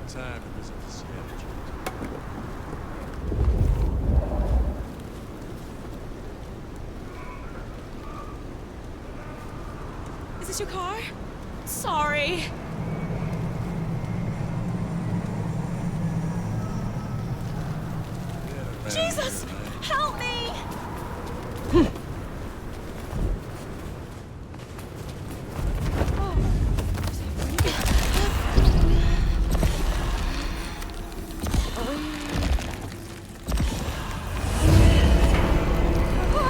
that time to visit the sketch. Is this your car? Sorry. Jesus! Help me!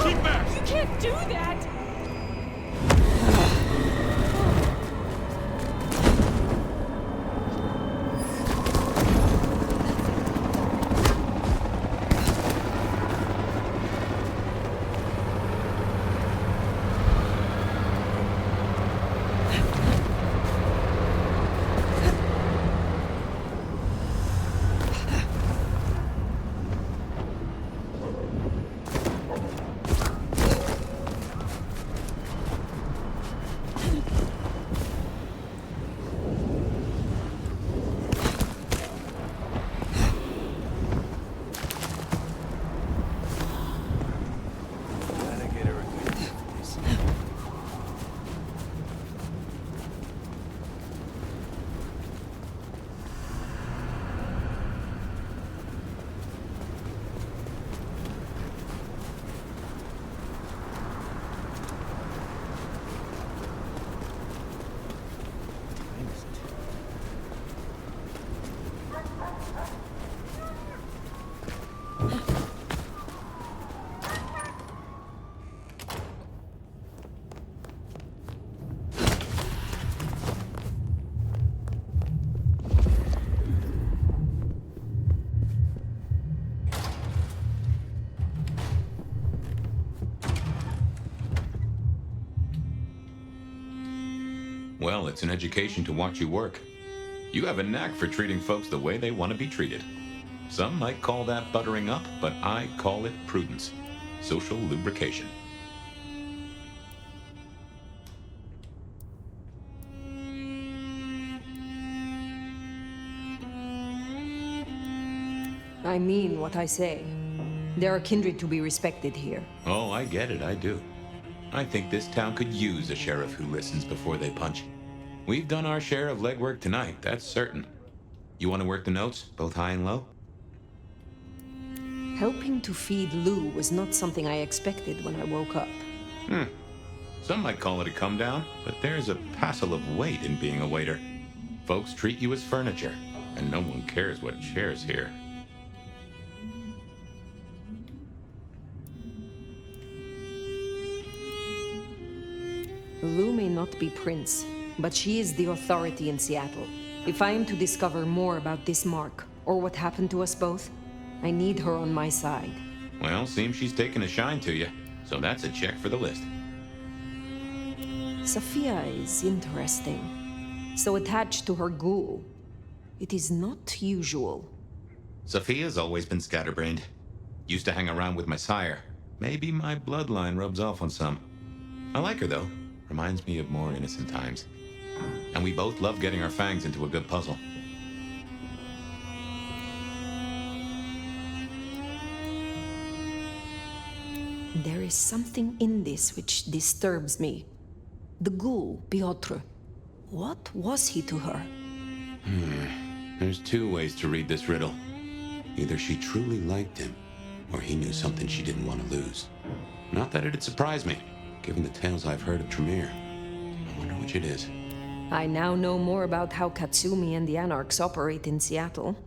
Keep back! You can't do that! Well, it's an education to watch you work. You have a knack for treating folks the way they want to be treated. Some might call that buttering up, but I call it prudence. Social lubrication. I mean what I say. There are kindred to be respected here. Oh, I get it, I do. I think this town could use a sheriff who listens before they punch. We've done our share of legwork tonight, that's certain. You want to work the notes, both high and low? Helping to feed Lou was not something I expected when I woke up. Some might call it a come down, but there's a passel of weight in being a waiter. Folks treat you as furniture, and no one cares what shares here. Lou may not be Prince, but she is the authority in Seattle. If I am to discover more about this mark, or what happened to us both, I need her on my side. Well, seems she's taken a shine to you, so that's a check for the list. Sophia is interesting. So attached to her ghoul. It is not usual. Sophia's always been scatterbrained. Used to hang around with my sire. Maybe my bloodline rubs off on some. I like her, though. Reminds me of more innocent times. And we both love getting our fangs into a good puzzle. There is something in this which disturbs me. The ghoul, Piotr. What was he to her? There's two ways to read this riddle. Either she truly liked him, or he knew something she didn't want to lose. Not that it'd surprise me, given the tales I've heard of Tremere. I wonder which it is. I now know more about how Katsumi and the Anarchs operate in Seattle.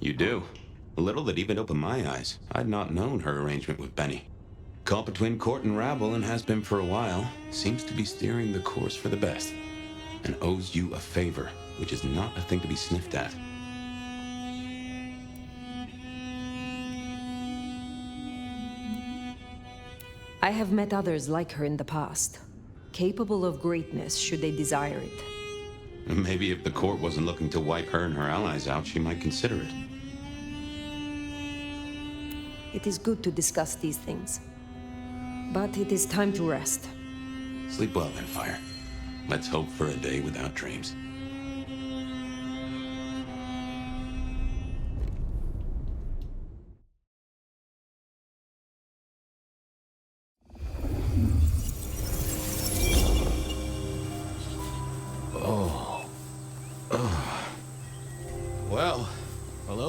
You do? A little that even opened my eyes. I'd not known her arrangement with Benny. Caught between court and rabble and has been for a while. Seems to be steering the course for the best. And owes you a favor, which is not a thing to be sniffed at. I have met others like her in the past, capable of greatness should they desire it. Maybe if the court wasn't looking to wipe her and her allies out, she might consider it. It is good to discuss these things. But it is time to rest. Sleep well then, Fire. Let's hope for a day without dreams.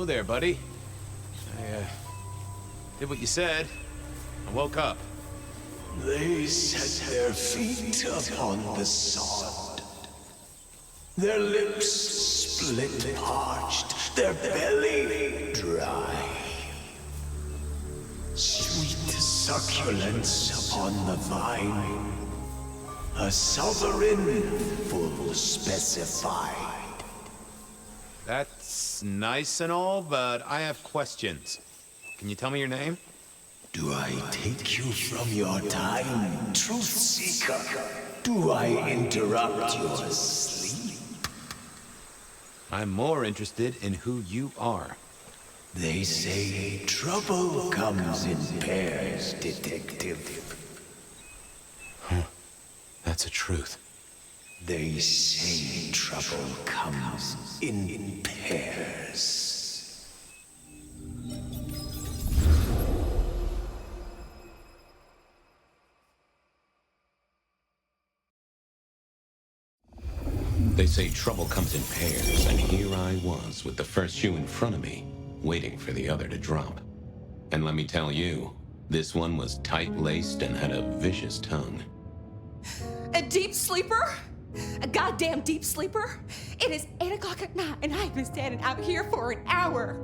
there, buddy. I did what you said. I woke up. They set their feet upon the sod. Their lips split parched, their belly dry. Sweet succulence upon the vine. A sovereign full specified. That's nice and all, but I have questions. Can you tell me your name? Do I take you from your time, truth seeker? Do I interrupt your sleep? I'm more interested in who you are. They say trouble comes in pairs, detective. That's a truth. They say trouble comes in pairs. They say trouble comes in pairs, and here I was with the first shoe in front of me, waiting for the other to drop. And let me tell you, this one was tight-laced and had a vicious tongue. A deep sleeper? A goddamn deep sleeper? It is 8 o'clock at night and I've been standing out here for an hour.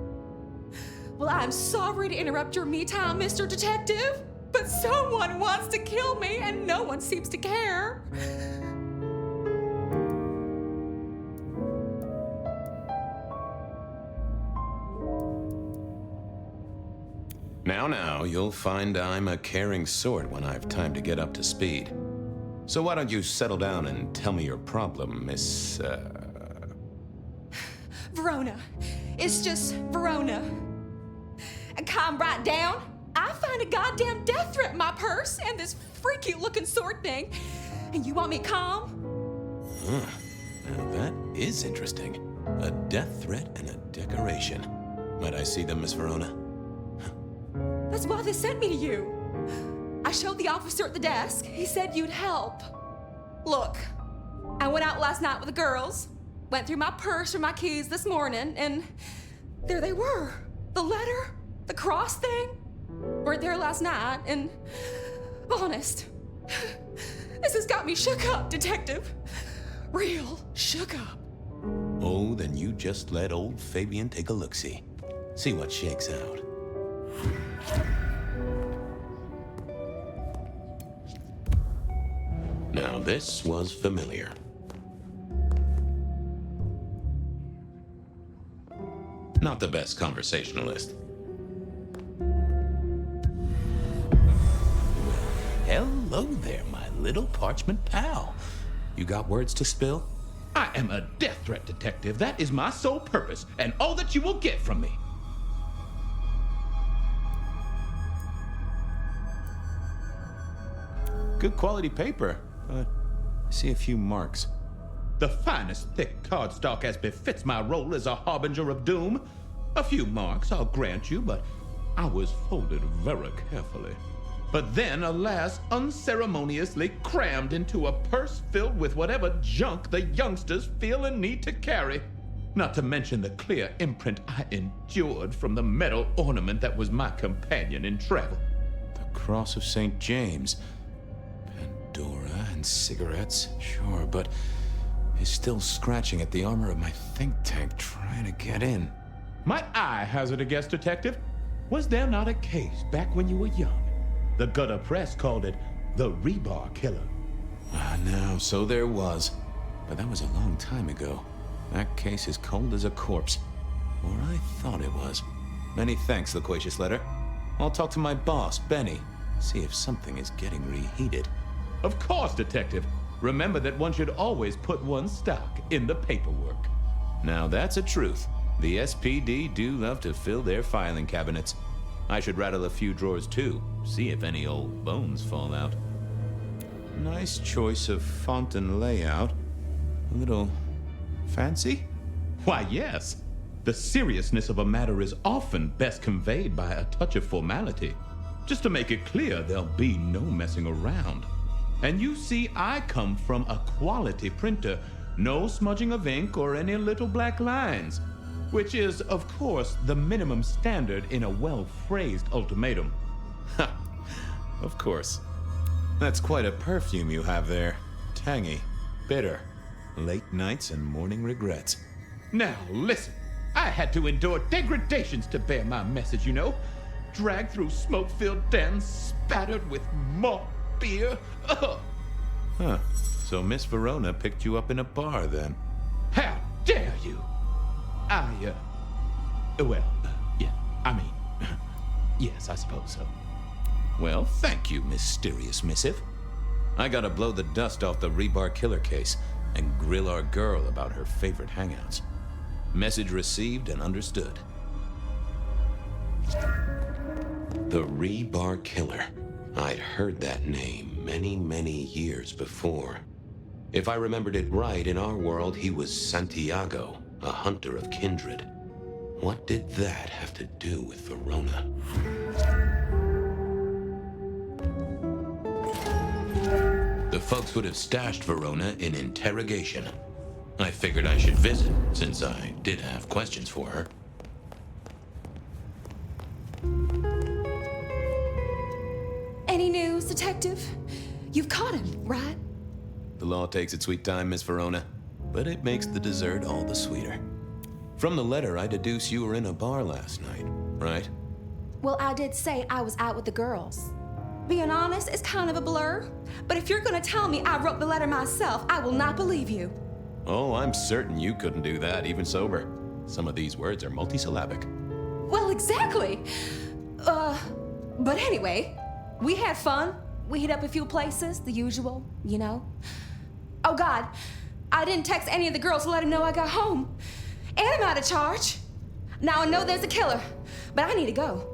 Well, I'm sorry to interrupt your me time, Mr. Detective, but someone wants to kill me and no one seems to care. Now, you'll find I'm a caring sort when I've time to get up to speed. So why don't you settle down and tell me your problem, Miss, Verona. It's just Verona. And calm right down. I find a goddamn death threat in my purse and this freaky looking sword thing. And you want me calm? Huh. Now that is interesting. A death threat and a decoration. Might I see them, Miss Verona? That's why they sent me to you. I showed the officer at the desk. He said you'd help. Look, I went out last night with the girls, went through my purse for my keys this morning, and there they were. The letter, the cross thing, weren't there last night, and honest, this has got me shook up, Detective. Real shook up. Oh, then you just let old Fabian take a look-see. See what shakes out. Now this was familiar. Not the best conversationalist. Hello there, my little parchment pal. You got words to spill? I am a death threat detective. That is my sole purpose, and all that you will get from me. Good quality paper, but I see a few marks. The finest thick cardstock as befits my role as a harbinger of doom. A few marks, I'll grant you, but I was folded very carefully. But then, alas, unceremoniously crammed into a purse filled with whatever junk the youngsters feel a need to carry. Not to mention the clear imprint I endured from the metal ornament that was my companion in travel. The Cross of St. James. Pandora and cigarettes, sure, but he's still scratching at the armor of my think tank trying to get in. Might I hazard a guess, Detective? Was there not a case back when you were young? The gutter press called it the rebar killer. No, so there was. But that was a long time ago. That case is cold as a corpse. Or I thought it was. Many thanks, loquacious letter. I'll talk to my boss, Benny. See if something is getting reheated. Of course, Detective. Remember that one should always put one's stock in the paperwork. Now that's a truth. The SPD do love to fill their filing cabinets. I should rattle a few drawers too, see if any old bones fall out. Nice choice of font and layout. A little fancy? Why, yes. The seriousness of a matter is often best conveyed by a touch of formality. Just to make it clear, there'll be no messing around. And you see, I come from a quality printer. No smudging of ink or any little black lines. which is, of course, the minimum standard in a well-phrased ultimatum. Ha! Of course. That's quite a perfume you have there. Tangy, bitter, late nights and morning regrets. Now, listen. I had to endure degradations to bear my message, you know. Dragged through smoke-filled dens, spattered with malt beer. Ugh. Huh. So Miss Verona picked you up in a bar, then? How dare you? Yeah, I mean, yes, I suppose so. Well, thank you, mysterious missive. I gotta blow the dust off the rebar killer case and grill our girl about her favorite hangouts. Message received and understood. The rebar killer. I'd heard that name many, many years before. If I remembered it right, in our world, he was Santiago, a hunter of kindred. What did that have to do with Verona? The folks would have stashed Verona in interrogation. I figured I should visit, since I did have questions for her. Any news, Detective? You've caught him, right? The law takes its sweet time, Miss Verona, but it makes the dessert all the sweeter. From the letter, I deduce you were in a bar last night, right? Well, I did say I was out with the girls. Being honest, it's kind of a blur. But if you're gonna tell me I wrote the letter myself, I will not believe you. Oh, I'm certain you couldn't do that, even sober. Some of these words are multisyllabic. Well, exactly. But anyway, we had fun. We hit up a few places, the usual, you know. Oh God, I didn't text any of the girls to let them know I got home. And I'm out of charge. Now I know there's a killer, but I need to go.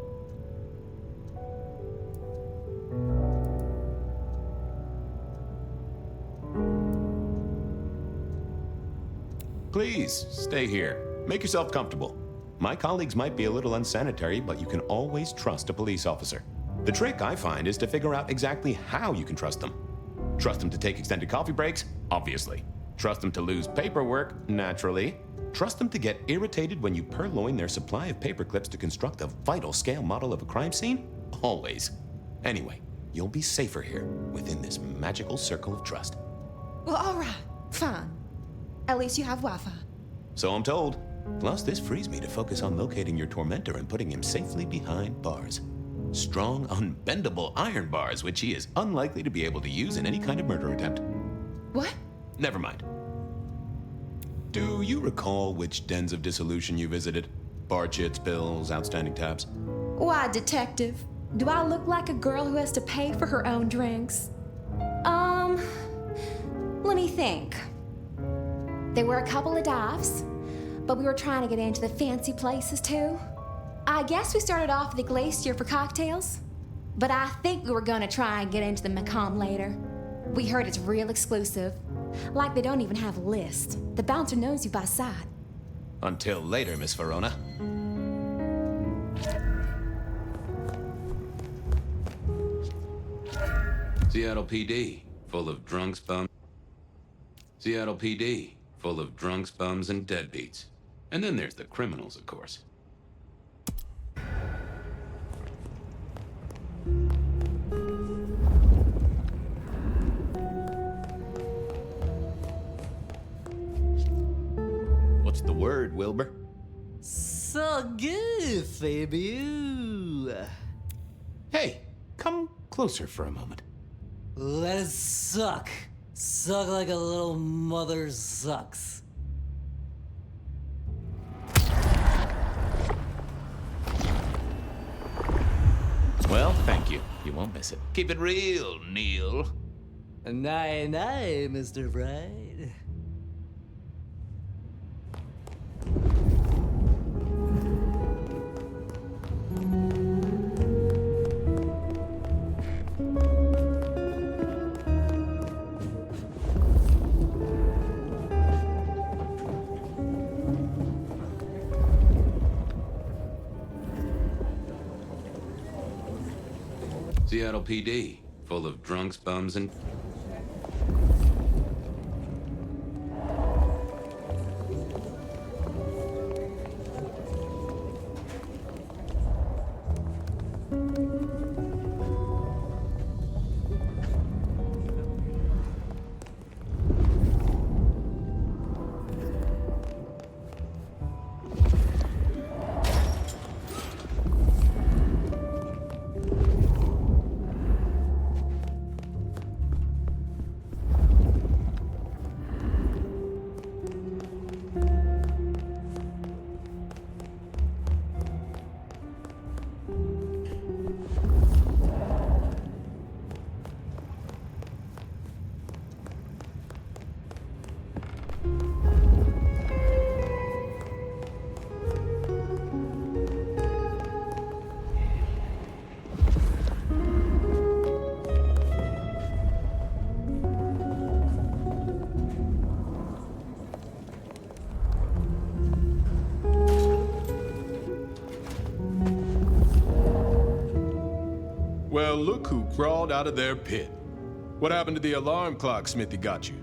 Please, stay here. Make yourself comfortable. My colleagues might be a little unsanitary, but you can always trust a police officer. The trick, I find, is to figure out exactly how you can trust them. Trust them to take extended coffee breaks? Obviously. Trust them to lose paperwork? Naturally. Trust them to get irritated when you purloin their supply of paper clips to construct a vital scale model of a crime scene? Always. Anyway, you'll be safer here, within this magical circle of trust. Well, all right, fine. At least you have Wi-Fi. So I'm told. Plus, this frees me to focus on locating your tormentor and putting him safely behind bars. Strong, unbendable iron bars, which he is unlikely to be able to use in any kind of murder attempt. What? Never mind. Do you recall which dens of dissolution you visited? Bar chits, bills, outstanding tabs? Why, Detective? Do I look like a girl who has to pay for her own drinks? Let me think. There were a couple of dives, but we were trying to get into the fancy places too. I guess we started off at the Glacier for cocktails, but I think we were gonna try and get into the Macomb later. We heard it's real exclusive. Like they don't even have a list. The bouncer knows you by sight. Until later, Miss Verona. Seattle PD, full of drunks, bums. Seattle PD, full of drunks, bums, and deadbeats. And then there's the criminals, of course. What's the word, Wilbur? So good, baby. Hey, come closer for a moment. Let it suck. Suck like a little mother sucks. Well, thank you. You won't miss it. Keep it real, Neil. Night, night, Mr. Bride. Seattle PD, full of drunks, bums, and... and look who crawled out of their pit. What happened to the alarm clock Smithy got you?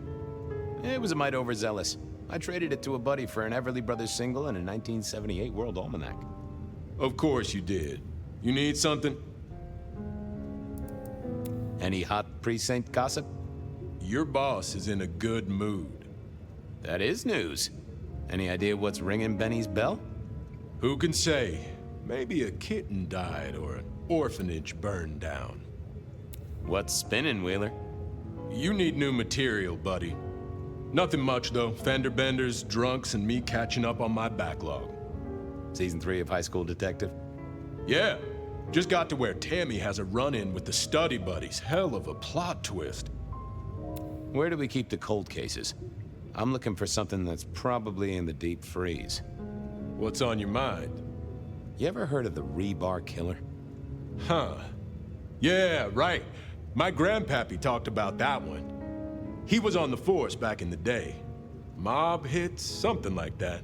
It was a mite overzealous. I traded it to a buddy for an Everly Brothers single and a 1978 World Almanac. Of course you did. You need something? Any hot precinct gossip? Your boss is in a good mood. That is news. Any idea what's ringing Benny's bell? Who can say? Maybe a kitten died or an orphanage burned down. What's spinning, Wheeler? You need new material, buddy. Nothing much, though. Fender benders, drunks, and me catching up on my backlog. Season 3 of High School Detective? Yeah. Just got to where Tammy has a run-in with the study buddies. Hell of a plot twist. Where do we keep the cold cases? I'm looking for something that's probably in the deep freeze. What's on your mind? You ever heard of the rebar killer? Huh. Yeah, right. My grandpappy talked about that one. He was on the force back in the day. Mob hits, something like that.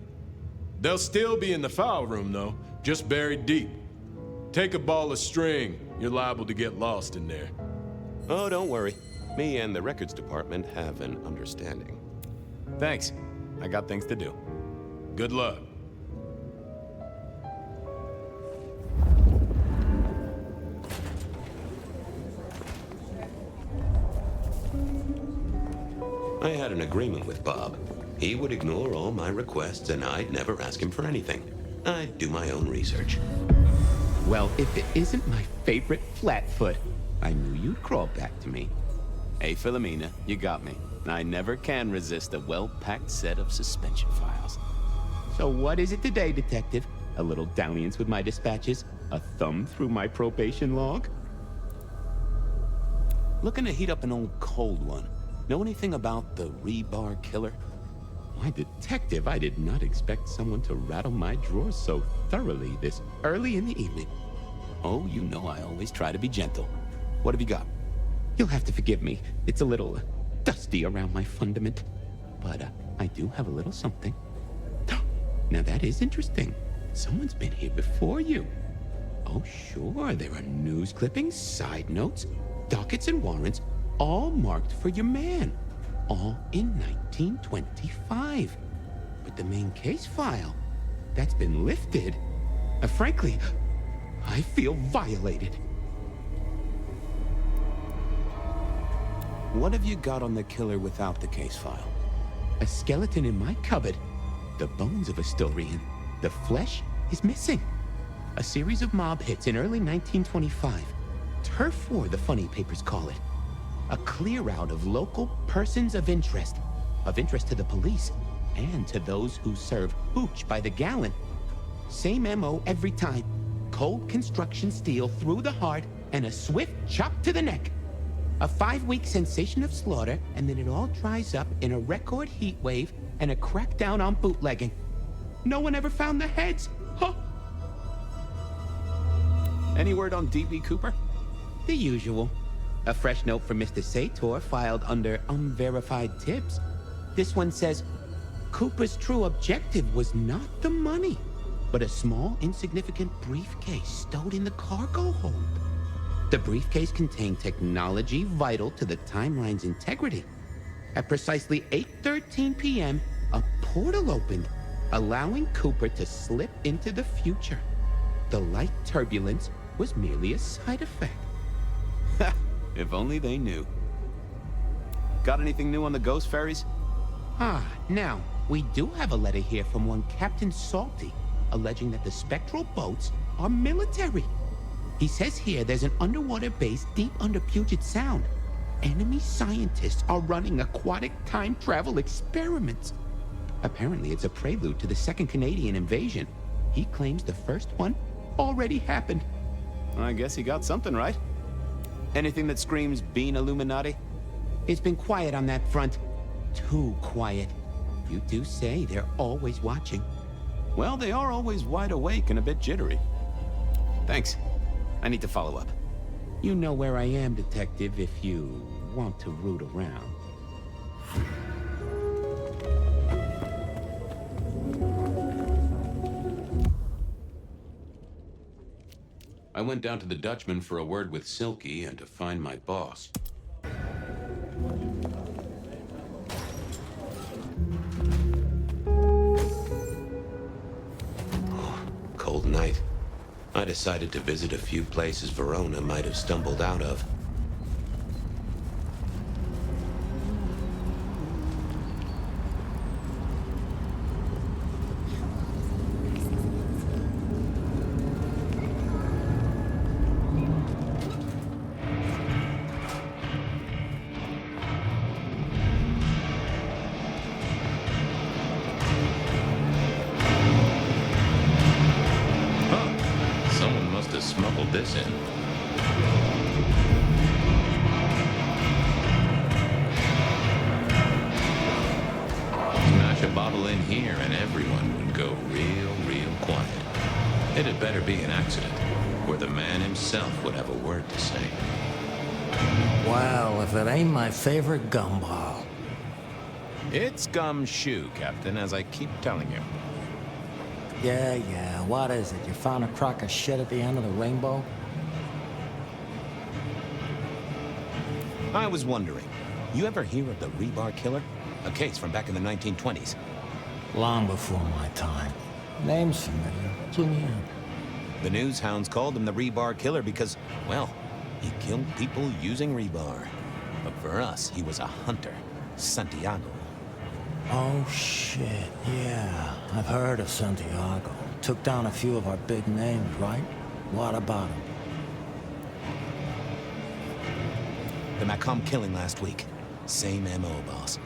They'll still be in the file room, though, just buried deep. Take a ball of string, you're liable to get lost in there. Oh, don't worry. Me and the records department have an understanding. Thanks. I got things to do. Good luck. I had an agreement with Bob. He would ignore all my requests and I'd never ask him for anything. I'd do my own research. Well, if it isn't my favorite Flatfoot, I knew you'd crawl back to me. Hey, Philomena, you got me. I never can resist a well-packed set of suspension files. So what is it today, Detective? A little dalliance with my dispatches? A thumb through my probation log? Looking to heat up an old cold one. Know anything about the rebar killer? Why, Detective, I did not expect someone to rattle my drawers so thoroughly this early in the evening. Oh, you know I always try to be gentle. What have you got? You'll have to forgive me. It's a little dusty around my fundament. But I do have a little something. Now that is interesting. Someone's been here before you. Oh, sure, there are news clippings, side notes, dockets and warrants, all marked for your man. All in 1925. But the main case file, that's been lifted. Frankly, I feel violated. What have you got on the killer without the case file? A skeleton in my cupboard. The bones of a Stilrian. The flesh is missing. A series of mob hits in early 1925. Turf war, the funny papers call it. A clear out of local persons of interest to the police, and to those who serve hooch by the gallon. Same MO every time. Cold construction steel through the heart and a swift chop to the neck. A 5-week sensation of slaughter, and then it all dries up in a record heat wave and a crackdown on bootlegging. No one ever found the heads. Huh? Any word on D.B. Cooper? The usual. A fresh note from Mr. Sator filed under unverified tips. This one says, Cooper's true objective was not the money, but a small, insignificant briefcase stowed in the cargo hold. The briefcase contained technology vital to the timeline's integrity. At precisely 8:13 p.m., a portal opened, allowing Cooper to slip into the future. The light turbulence was merely a side effect. If only they knew. Got anything new on the ghost ferries? Now, we do have a letter here from one Captain Salty, alleging that the spectral boats are military. He says here there's an underwater base deep under Puget Sound. Enemy scientists are running aquatic time travel experiments. Apparently it's a prelude to the Second Canadian invasion. He claims the first one already happened. I guess he got something right. Anything that screams Bean Illuminati? It's been quiet on that front. Too quiet. You do say they're always watching. Well, they are always wide awake and a bit jittery. Thanks. I need to follow up. You know where I am, Detective, if you want to root around. I went down to the Dutchman for a word with Silky and to find my boss. Cold night. I decided to visit a few places Verona might have stumbled out of. Smuggled this in. Smash a bottle in here and everyone would go real quiet. It had better be an accident, or the man himself would have a word to say. Well, if it ain't my favorite gumball. It's gumshoe, Captain, as I keep telling you. Yeah, what is it? You found a crock of shit at the end of the rainbow? I was wondering, you ever hear of the rebar killer? A case from back in the 1920s. Long before my time. Name's familiar. Clue me in. The news hounds called him the rebar killer because, well, he killed people using rebar. But for us, he was a hunter. Santiago. Oh, shit, yeah. I've heard of Santiago. Took down a few of our big names, right? What about him? The Macomb killing last week. Same M.O., boss.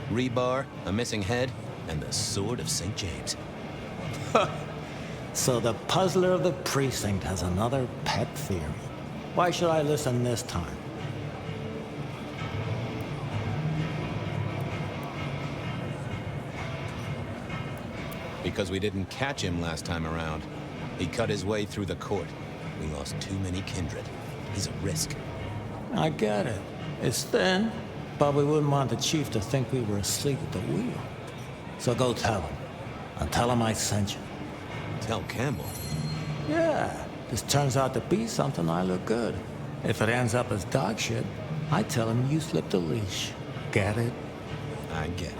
Rebar, a missing head, and the Sword of St. James. So the puzzler of the precinct has another pet theory. Why should I listen this time? Because we didn't catch him last time around. He cut his way through the court. We lost too many kindred. He's a risk. I get it. It's thin, but we wouldn't want the chief to think we were asleep at the wheel. So go tell him. And tell him I sent you. Tell Campbell? Yeah, this turns out to be something, I look good. If it ends up as dog shit, I tell him you slipped a leash. Get it? I get it.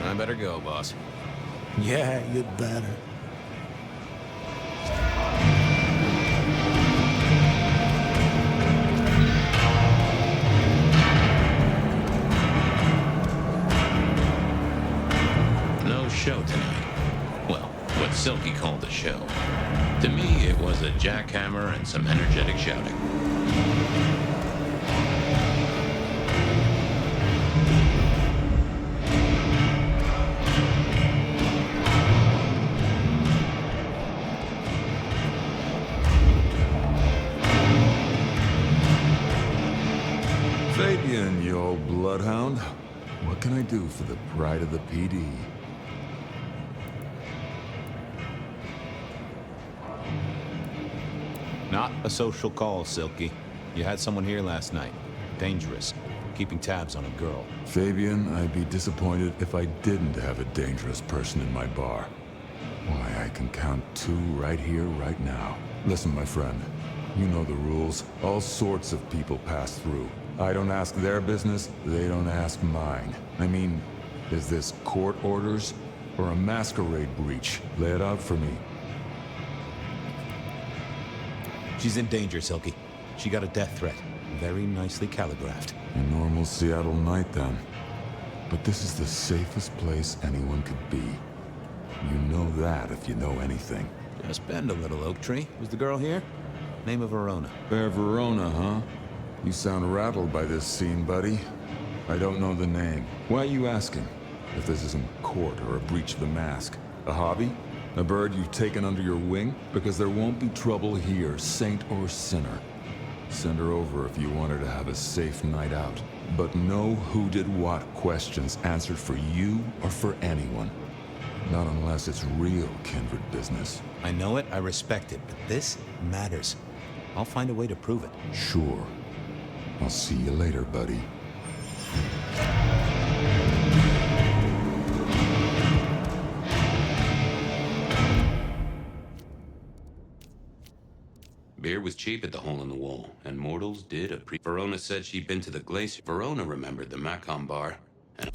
I better go, boss. Yeah, you'd better. No show tonight. Well, what Silky called a show. To me, it was a jackhammer and some energetic shouting. Fabian, you old bloodhound. What can I do for the pride of the PD? Not a social call, Silky. You had someone here last night. Dangerous. Keeping tabs on a girl. Fabian, I'd be disappointed if I didn't have a dangerous person in my bar. Why, I can count 2 right here, right now. Listen, my friend. You know the rules. All sorts of people pass through. I don't ask their business, they don't ask mine. I mean, is this court orders or a masquerade breach? Lay it out for me. She's in danger, Silky. She got a death threat. Very nicely calligraphed. A normal Seattle night, then. But this is the safest place anyone could be. You know that if you know anything. Just bend a little, Oak Tree. Was the girl here? Name of Verona. Fair Verona, huh? You sound rattled by this scene, buddy. I don't know the name. Why are you asking? If this isn't court or a breach of the mask. A hobby? A bird you've taken under your wing? Because there won't be trouble here, saint or sinner. Send her over if you want her to have a safe night out. But no who did what questions answered for you or for anyone. Not unless it's real kindred business. I know it, I respect it, but this matters. I'll find a way to prove it. Sure. I'll see you later, buddy. Beer was cheap at the hole in the wall, and mortals did Verona said she'd been to the glacier. Verona remembered the Macon bar, and...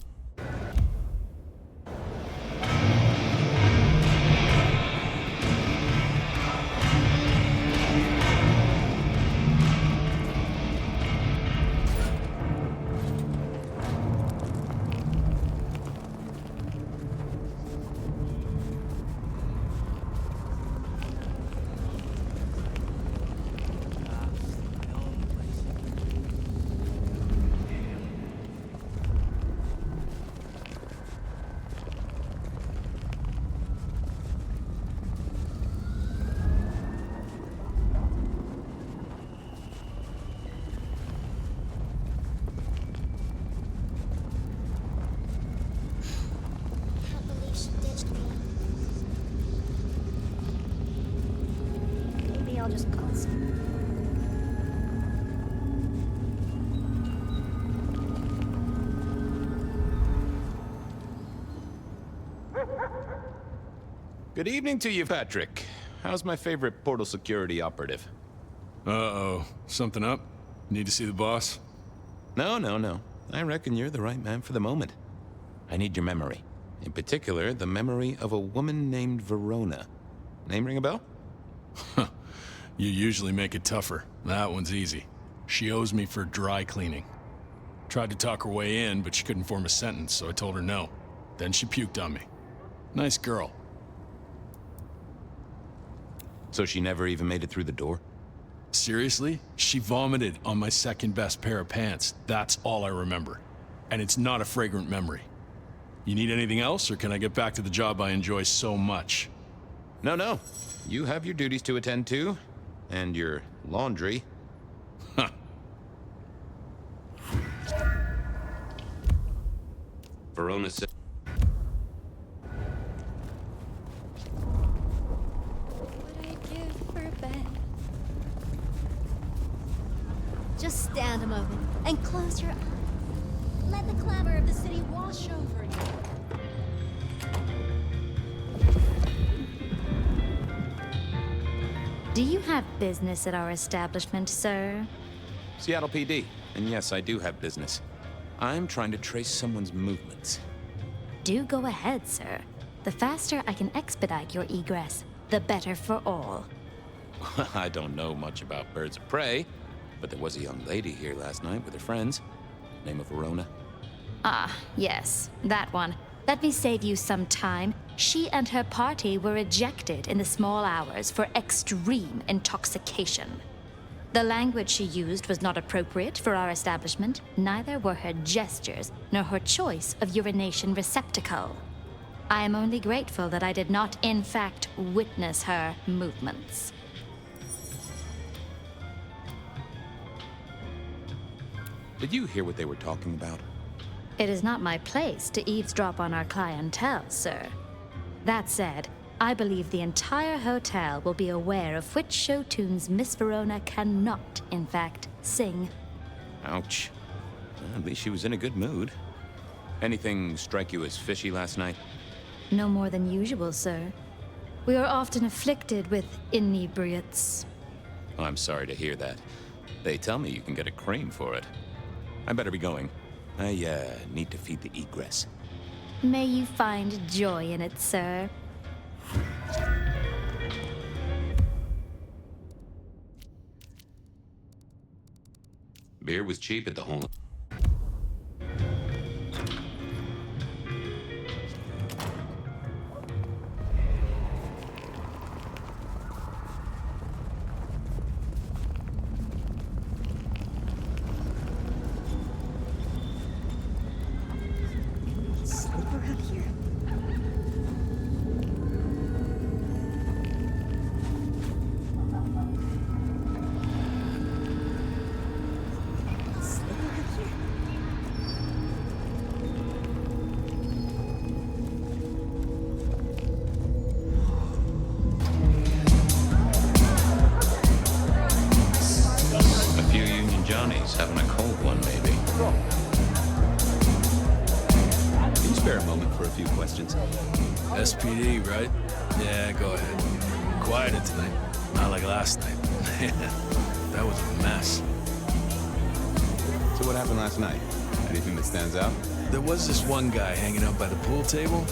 I'll just call some. Good evening to you, Patrick. How's my favorite portal security operative? Uh-oh. Something up? Need to see the boss? No. I reckon you're the right man for the moment. I need your memory. In particular, the memory of a woman named Verona. Name ring a bell? You usually make it tougher. That one's easy. She owes me for dry cleaning. Tried to talk her way in, but she couldn't form a sentence, so I told her no. Then she puked on me. Nice girl. So she never even made it through the door? Seriously? She vomited on my second best pair of pants. That's all I remember. And it's not a fragrant memory. You need anything else, or can I get back to the job I enjoy so much? No. You have your duties to attend to, and your laundry. Huh. Verona said... Just stand a moment and close your eyes. Let the clamor of the city wash over you. Do you have business at our establishment, sir? Seattle PD. And yes, I do have business. I'm trying to trace someone's movements. Do go ahead, sir. The faster I can expedite your egress, the better for all. I don't know much about birds of prey, but there was a young lady here last night with her friends. Name of Verona. Ah, yes, that one. Let me save you some time. She and her party were ejected in the small hours for extreme intoxication. The language she used was not appropriate for our establishment. Neither were her gestures, nor her choice of urination receptacle. I am only grateful that I did not, in fact, witness her movements. Did you hear what they were talking about? It is not my place to eavesdrop on our clientele, sir. That said, I believe the entire hotel will be aware of which show tunes Miss Verona cannot, in fact, sing. Ouch. Well, at least she was in a good mood. Anything strike you as fishy last night? No more than usual, sir. We are often afflicted with inebriates. I'm sorry to hear that. They tell me you can get a cream for it. I better be going. I need to feed the egress. May you find joy in it, sir. Beer was cheap at the hole. Sleep around here. A few Union Johnnies having a cold one, maybe. Can you spare a moment for a few questions? SPD, right? Yeah, go ahead. Quieted tonight. Not like last night. Man, that was a mess. So what happened last night? Anything that stands out? There was this one guy hanging out by the pool table.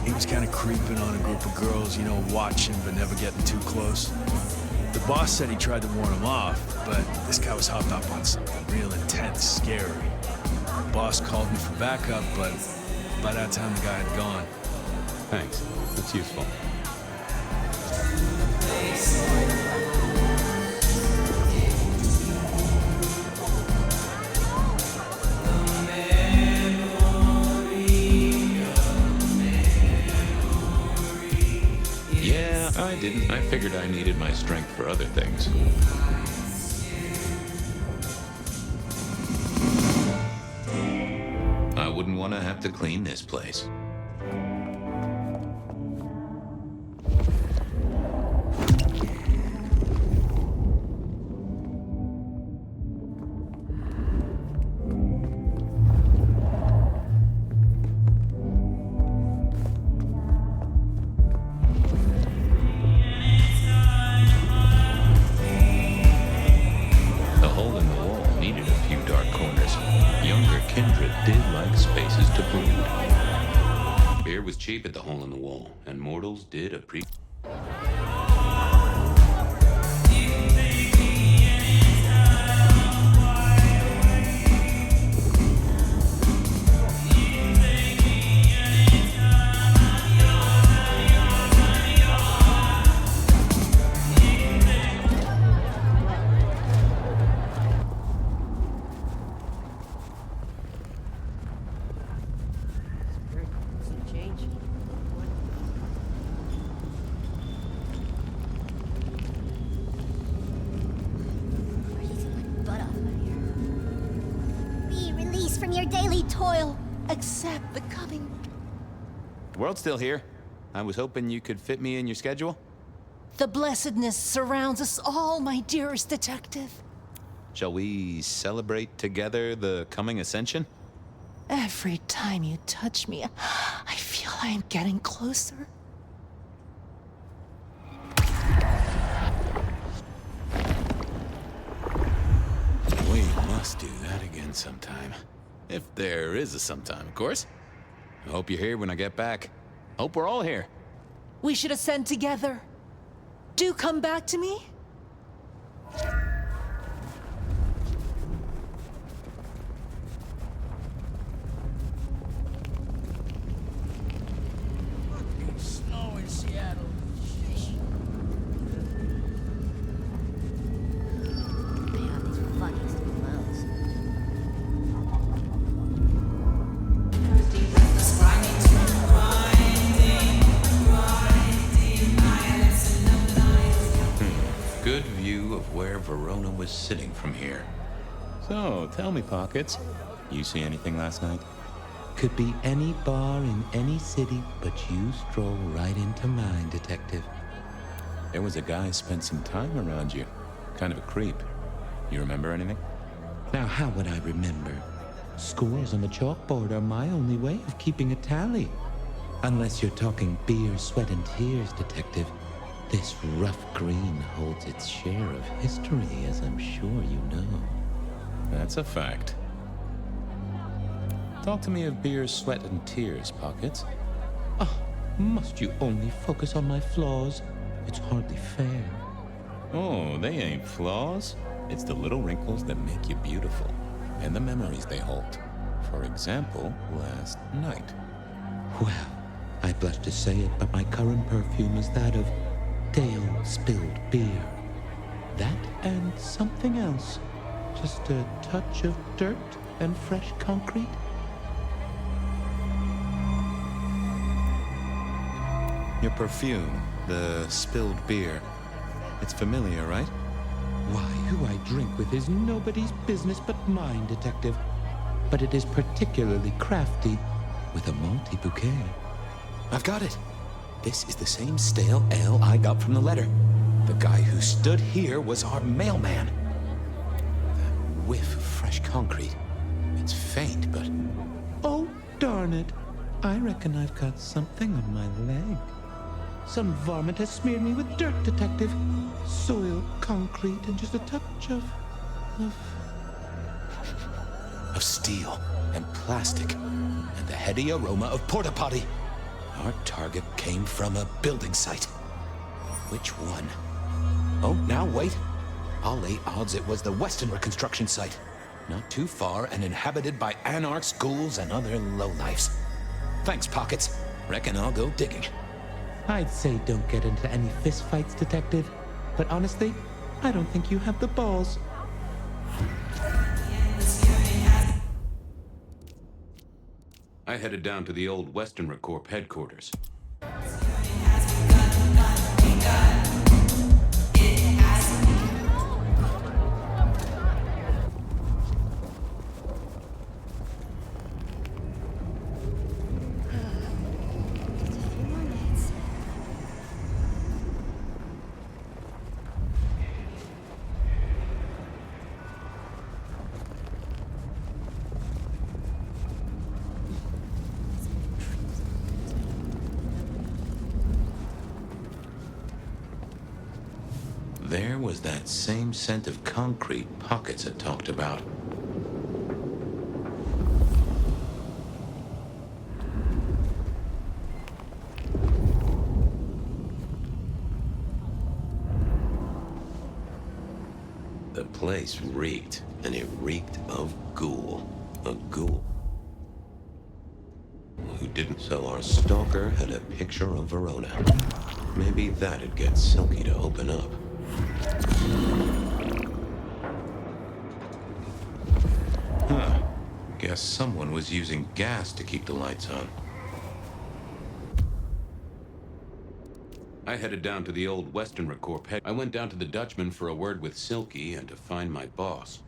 He was kind of creeping on a group of girls, you know, watching but never getting too close. The boss said he tried to warn him off, but this guy was hopped up on something real intense, scary. The boss called me for backup, but by that time the guy had gone. Thanks. That's useful. Yeah, I didn't. I figured I needed my strength for other things. I wouldn't want to have to clean this place. Cheap at the hole in the wall, and mortals did appreciate. From your daily toil, accept the coming. The world's still here. I was hoping you could fit me in your schedule. The blessedness surrounds us all, my dearest detective. Shall we celebrate together the coming ascension? Every time you touch me, I feel I am getting closer. We must do that again sometime. If there is a sometime, of course. I hope you're here when I get back. Hope we're all here. We should ascend together. Do come back to me. Fucking snow in Seattle. Good view of where Verona was sitting from here. So, tell me, Pockets, you see anything last night? Could be any bar in any city, but you stroll right into mine, Detective. There was a guy spent some time around you. Kind of a creep. You remember anything? Now, how would I remember? Scores on the chalkboard are my only way of keeping a tally. Unless you're talking beer, sweat, and tears, Detective. This rough green holds its share of history, as I'm sure you know. That's a fact. Talk to me of beer, sweat, and tears, Pockets. Oh, must you only focus on my flaws? It's hardly fair. Oh, they ain't flaws. It's the little wrinkles that make you beautiful, and the memories they hold. For example, last night. Well, I blush to say it, but my current perfume is that of stale, spilled beer. That and something else. Just a touch of dirt and fresh concrete. Your perfume, the spilled beer. It's familiar, right? Why, who I drink with is nobody's business but mine, Detective. But it is particularly crafty, with a malty bouquet. I've got it. This is the same stale ale I got from the letter. The guy who stood here was our mailman. That whiff of fresh concrete. It's faint, but... Oh, darn it. I reckon I've got something on my leg. Some varmint has smeared me with dirt, Detective. Soil, concrete, and just a touch of steel and plastic and the heady aroma of porta potty. Our target came from a building site. Which one? Oh, now wait. I'll lay odds it was the Western reconstruction site. Not too far and inhabited by anarchs, ghouls, and other lowlifes. Thanks, Pockets. Reckon I'll go digging. I'd say don't get into any fistfights, Detective. But honestly, I don't think you have the balls. I headed down to the old Western Corp headquarters. There was that same scent of concrete Pockets had talked about. The place reeked, and it reeked of ghoul. A ghoul who didn't. So our stalker had a picture of Verona. Maybe that'd get Silky to open up. Huh. Guess someone was using gas to keep the lights on. I headed down to the old Western Corp head. I went down to the Dutchman for a word with Silky and to find my boss.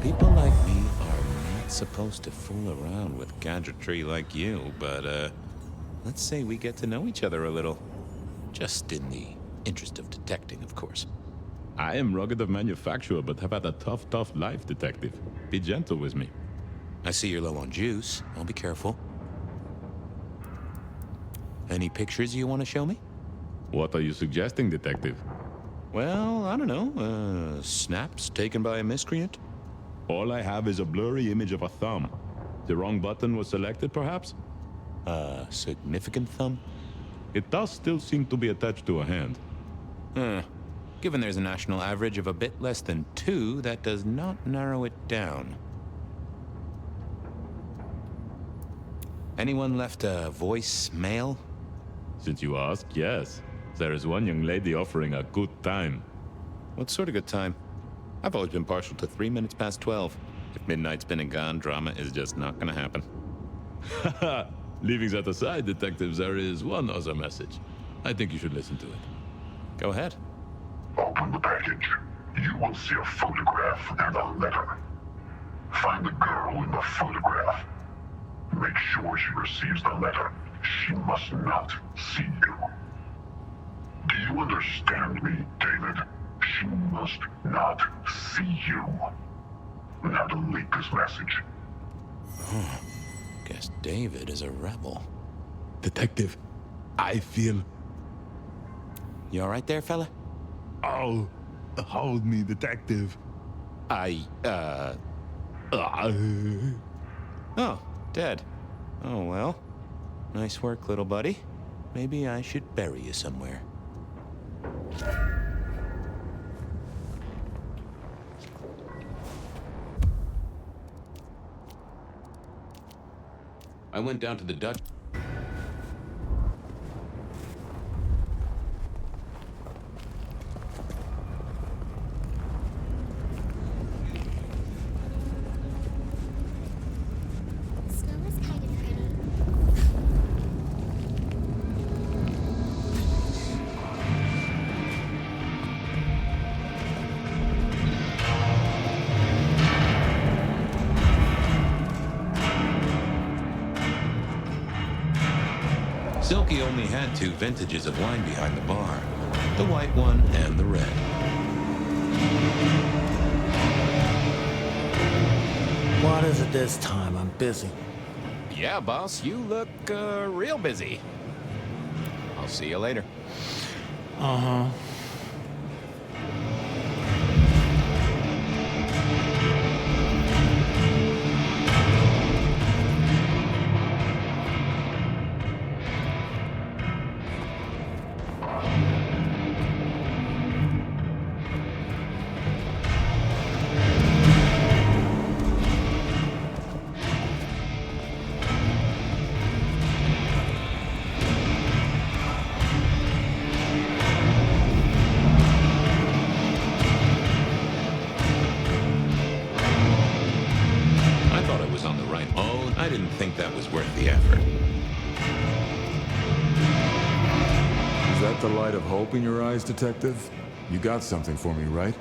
People like me are not supposed to fool around with gadgetry like you, but, let's say we get to know each other a little. Just in the interest of detecting, of course. I am rugged of manufacture, but have had a tough life, Detective. Be gentle with me. I see you're low on juice. I'll be careful. Any pictures you want to show me? What are you suggesting, Detective? Well, I don't know. Snaps taken by a miscreant? All I have is a blurry image of a thumb. The wrong button was selected, perhaps? A significant thumb? It does still seem to be attached to a hand. Given there's a national average of a bit less than 2, that does not narrow it down. Anyone left a voicemail? Since you ask, yes. There is one young lady offering a good time. What sort of good time? I've always been partial to 3 minutes past 12. If midnight's been and gone, drama is just not gonna happen. Haha! Leaving that aside, Detective, there is one other message. I think you should listen to it. Go ahead. Open the package. You will see a photograph and a letter. Find the girl in the photograph. Make sure she receives the letter. She must not see you. Do you understand me, David? She must not see you. Now delete this message. Guess David is a rebel. Detective, I feel... You all right there, fella? Oh, hold me, Detective. Oh, dead. Oh, well. Nice work, little buddy. Maybe I should bury you somewhere. I went down to the Dutch. Snow is kind of pretty. Silky only had 2 vintages of wine behind the bar. The white one and the red. What is it this time? I'm busy. Yeah, boss, you look real busy. I'll see you later. Uh-huh. I didn't think that was worth the effort. Is that the light of hope in your eyes, Detective? You got something for me, right?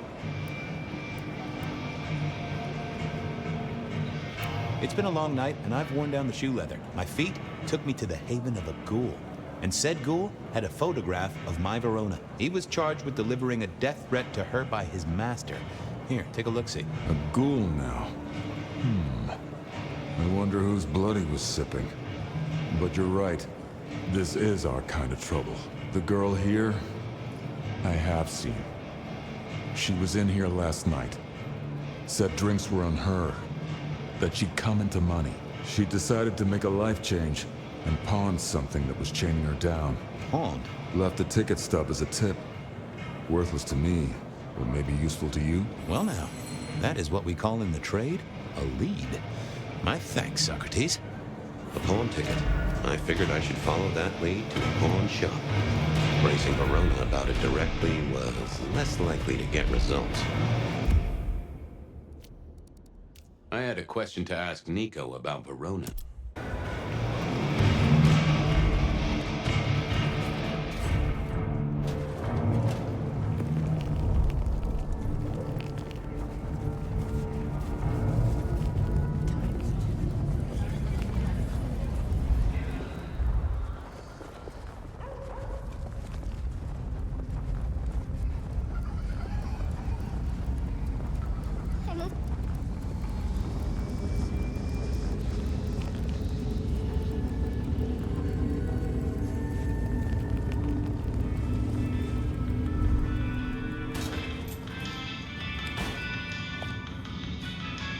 It's been a long night, and I've worn down the shoe leather. My feet took me to the haven of a ghoul. And said ghoul had a photograph of my Verona. He was charged with delivering a death threat to her by his master. Here, take a look-see. A ghoul now. I wonder whose blood he was sipping. But you're right. This is our kind of trouble. The girl here, I have seen. She was in here last night. Said drinks were on her. That she'd come into money. She decided to make a life change and pawned something that was chaining her down. Pawned? Left a ticket stub as a tip. Worthless to me, but maybe useful to you? Well now, that is what we call in the trade a lead. My thanks, Socrates. A pawn ticket. I figured I should follow that lead to a pawn shop. Bracing Verona about it directly was less likely to get results. I had a question to ask Nico about Verona.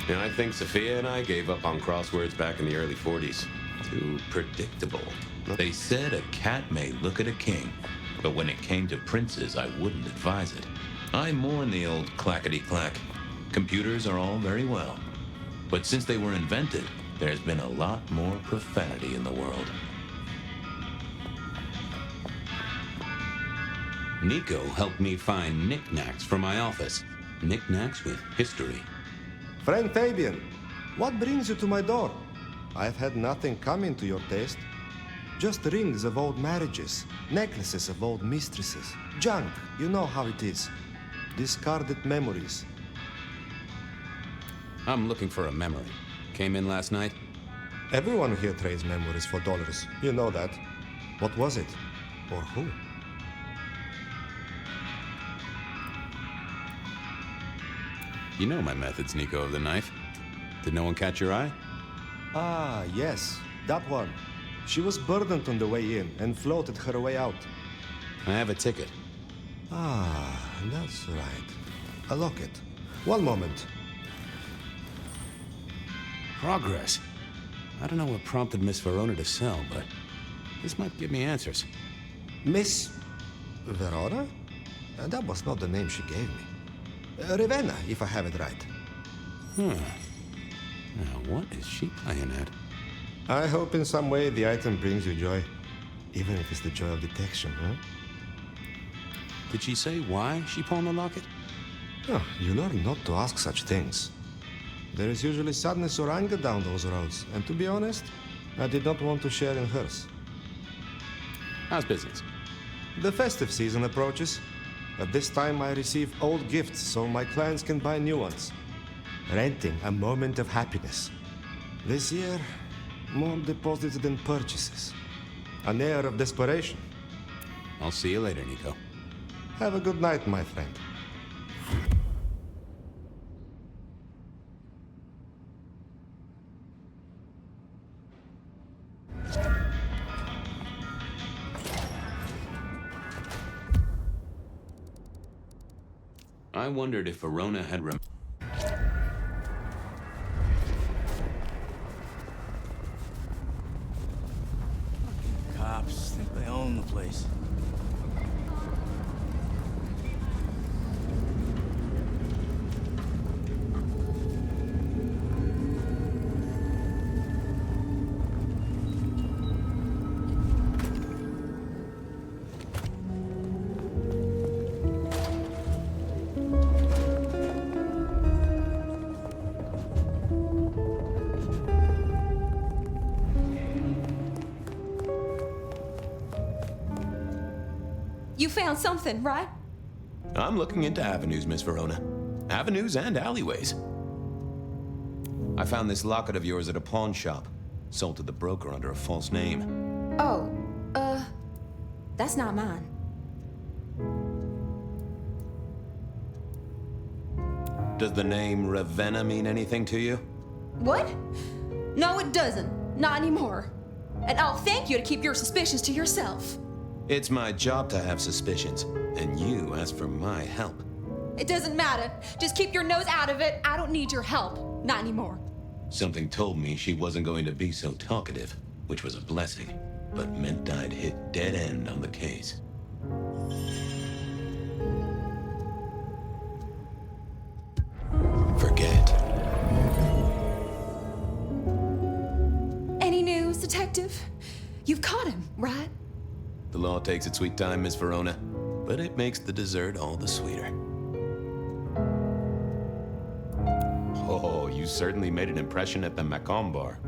And I think Sophia and I gave up on crosswords back in the early 40s. Too predictable. They said a cat may look at a king, but when it came to princes, I wouldn't advise it. I mourn the old clackety-clack. Computers are all very well, but since they were invented, there's been a lot more profanity in the world. Nico helped me find knickknacks for my office. Knickknacks with history. Friend Fabian, what brings you to my door? I've had nothing coming to your taste. Just rings of old marriages, necklaces of old mistresses, junk, you know how it is. Discarded memories. I'm looking for a memory. Came in last night? Everyone here trades memories for dollars. You know that. What was it? Or who? You know my methods, Nico of the Knife. Did no one catch your eye? Ah, yes, that one. She was burdened on the way in and floated her way out. I have a ticket. Ah, that's right. A locket. One moment. Progress. I don't know what prompted Miss Verona to sell, but this might give me answers. Miss Verona? That was not the name she gave me. Ravenna, if I have it right. Now, what is she playing at? I hope in some way the item brings you joy. Even if it's the joy of detection, huh? Did she say why she pawned the locket? Oh, you learn not to ask such things. There is usually sadness or anger down those roads, and to be honest, I did not want to share in hers. How's business? The festive season approaches. At this time, I receive old gifts so my clients can buy new ones. Renting a moment of happiness. This year, more deposits than purchases. An air of desperation. I'll see you later, Nico. Have a good night, my friend. I wondered if Verona had Cops think they own the place. You found something, right? I'm looking into avenues, Miss Verona. Avenues and alleyways. I found this locket of yours at a pawn shop. Sold to the broker under a false name. Oh, that's not mine. Does the name Ravenna mean anything to you? What? No, it doesn't. Not anymore. And I'll thank you to keep your suspicions to yourself. It's my job to have suspicions, and you asked for my help. It doesn't matter. Just keep your nose out of it. I don't need your help. Not anymore. Something told me she wasn't going to be so talkative, which was a blessing, but meant I'd hit dead end on the case. Forget. Any news, detective? You've caught him, right? The law takes its sweet time, Miss Verona, but it makes the dessert all the sweeter. Oh, you certainly made an impression at the Macomb bar.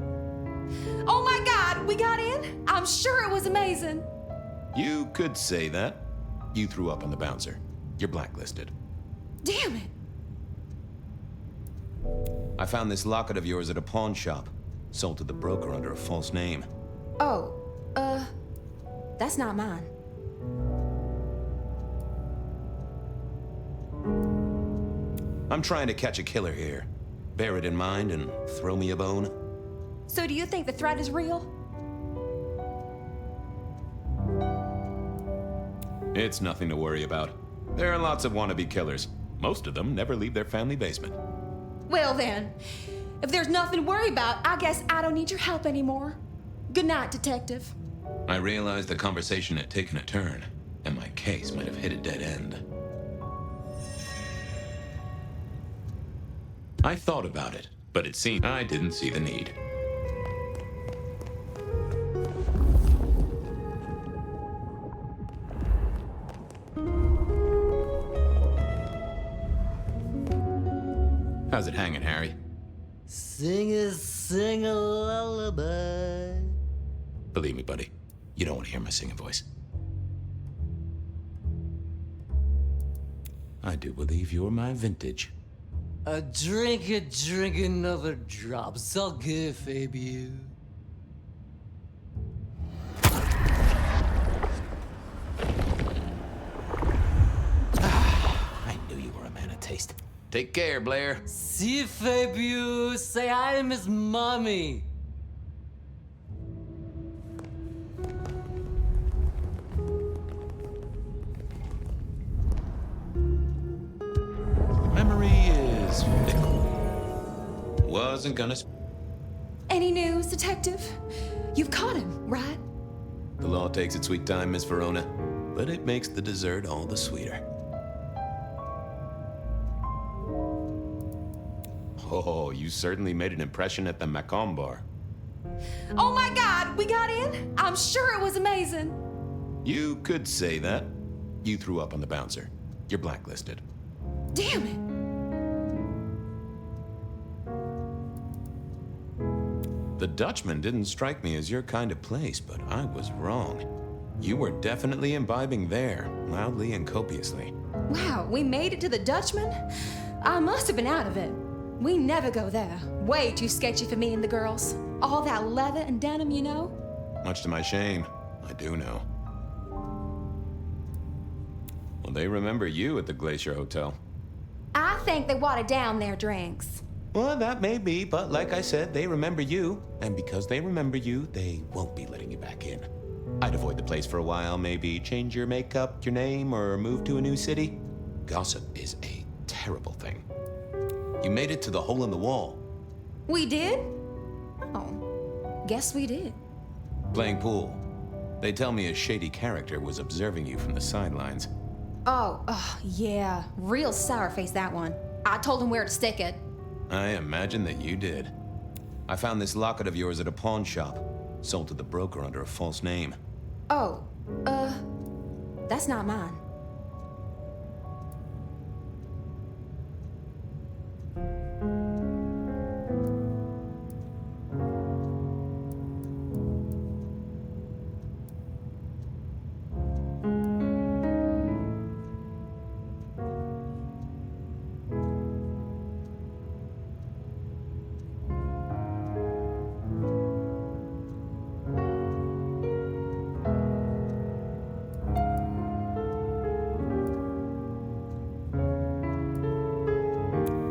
Oh my God, we got in? I'm sure it was amazing. You could say that. You threw up on the bouncer. You're blacklisted. Damn it. I found this locket of yours at a pawn shop. Sold to the broker under a false name. Oh, that's not mine. I'm trying to catch a killer here. Bear it in mind and throw me a bone. So do you think the threat is real? It's nothing to worry about. There are lots of wannabe killers. Most of them never leave their family basement. Well then, if there's nothing to worry about, I guess I don't need your help anymore. Good night, detective. I realized the conversation had taken a turn, and my case might have hit a dead end. I thought about it, but it seemed I didn't see the need. How's it hanging, Harry? Sing a lullaby. Believe me, buddy, you don't want to hear my singing voice. I do believe you're my vintage. Drink another drop. So good, Fabio. I knew you were a man of taste. Take care, Blair. See, Fabio. Say hi to Miss Mommy. Memory is fickle. Wasn't gonna... Any news, detective? You've caught him, right? The law takes its sweet time, Miss Verona, but it makes the dessert all the sweeter. Oh, you certainly made an impression at the Macomb bar. Oh my God, we got in? I'm sure it was amazing. You could say that. You threw up on the bouncer. You're blacklisted. Damn it. The Dutchman didn't strike me as your kind of place, but I was wrong. You were definitely imbibing there, loudly and copiously. Wow, we made it to the Dutchman? I must have been out of it. We never go there. Way too sketchy for me and the girls. All that leather and denim, you know? Much to my shame, I do know. Well, they remember you at the Glacier Hotel. I think they watered down their drinks. Well, that may be, but like I said, they remember you. And because they remember you, they won't be letting you back in. I'd avoid the place for a while, maybe change your makeup, your name, or move to a new city. Gossip is a terrible thing. You made it to the hole in the wall. We did? Oh, guess we did. Playing pool. They tell me a shady character was observing you from the sidelines. Oh, yeah. Real sour face, that one. I told him where to stick it. I imagine that you did. I found this locket of yours at a pawn shop. Sold to the broker under a false name. Oh, that's not mine.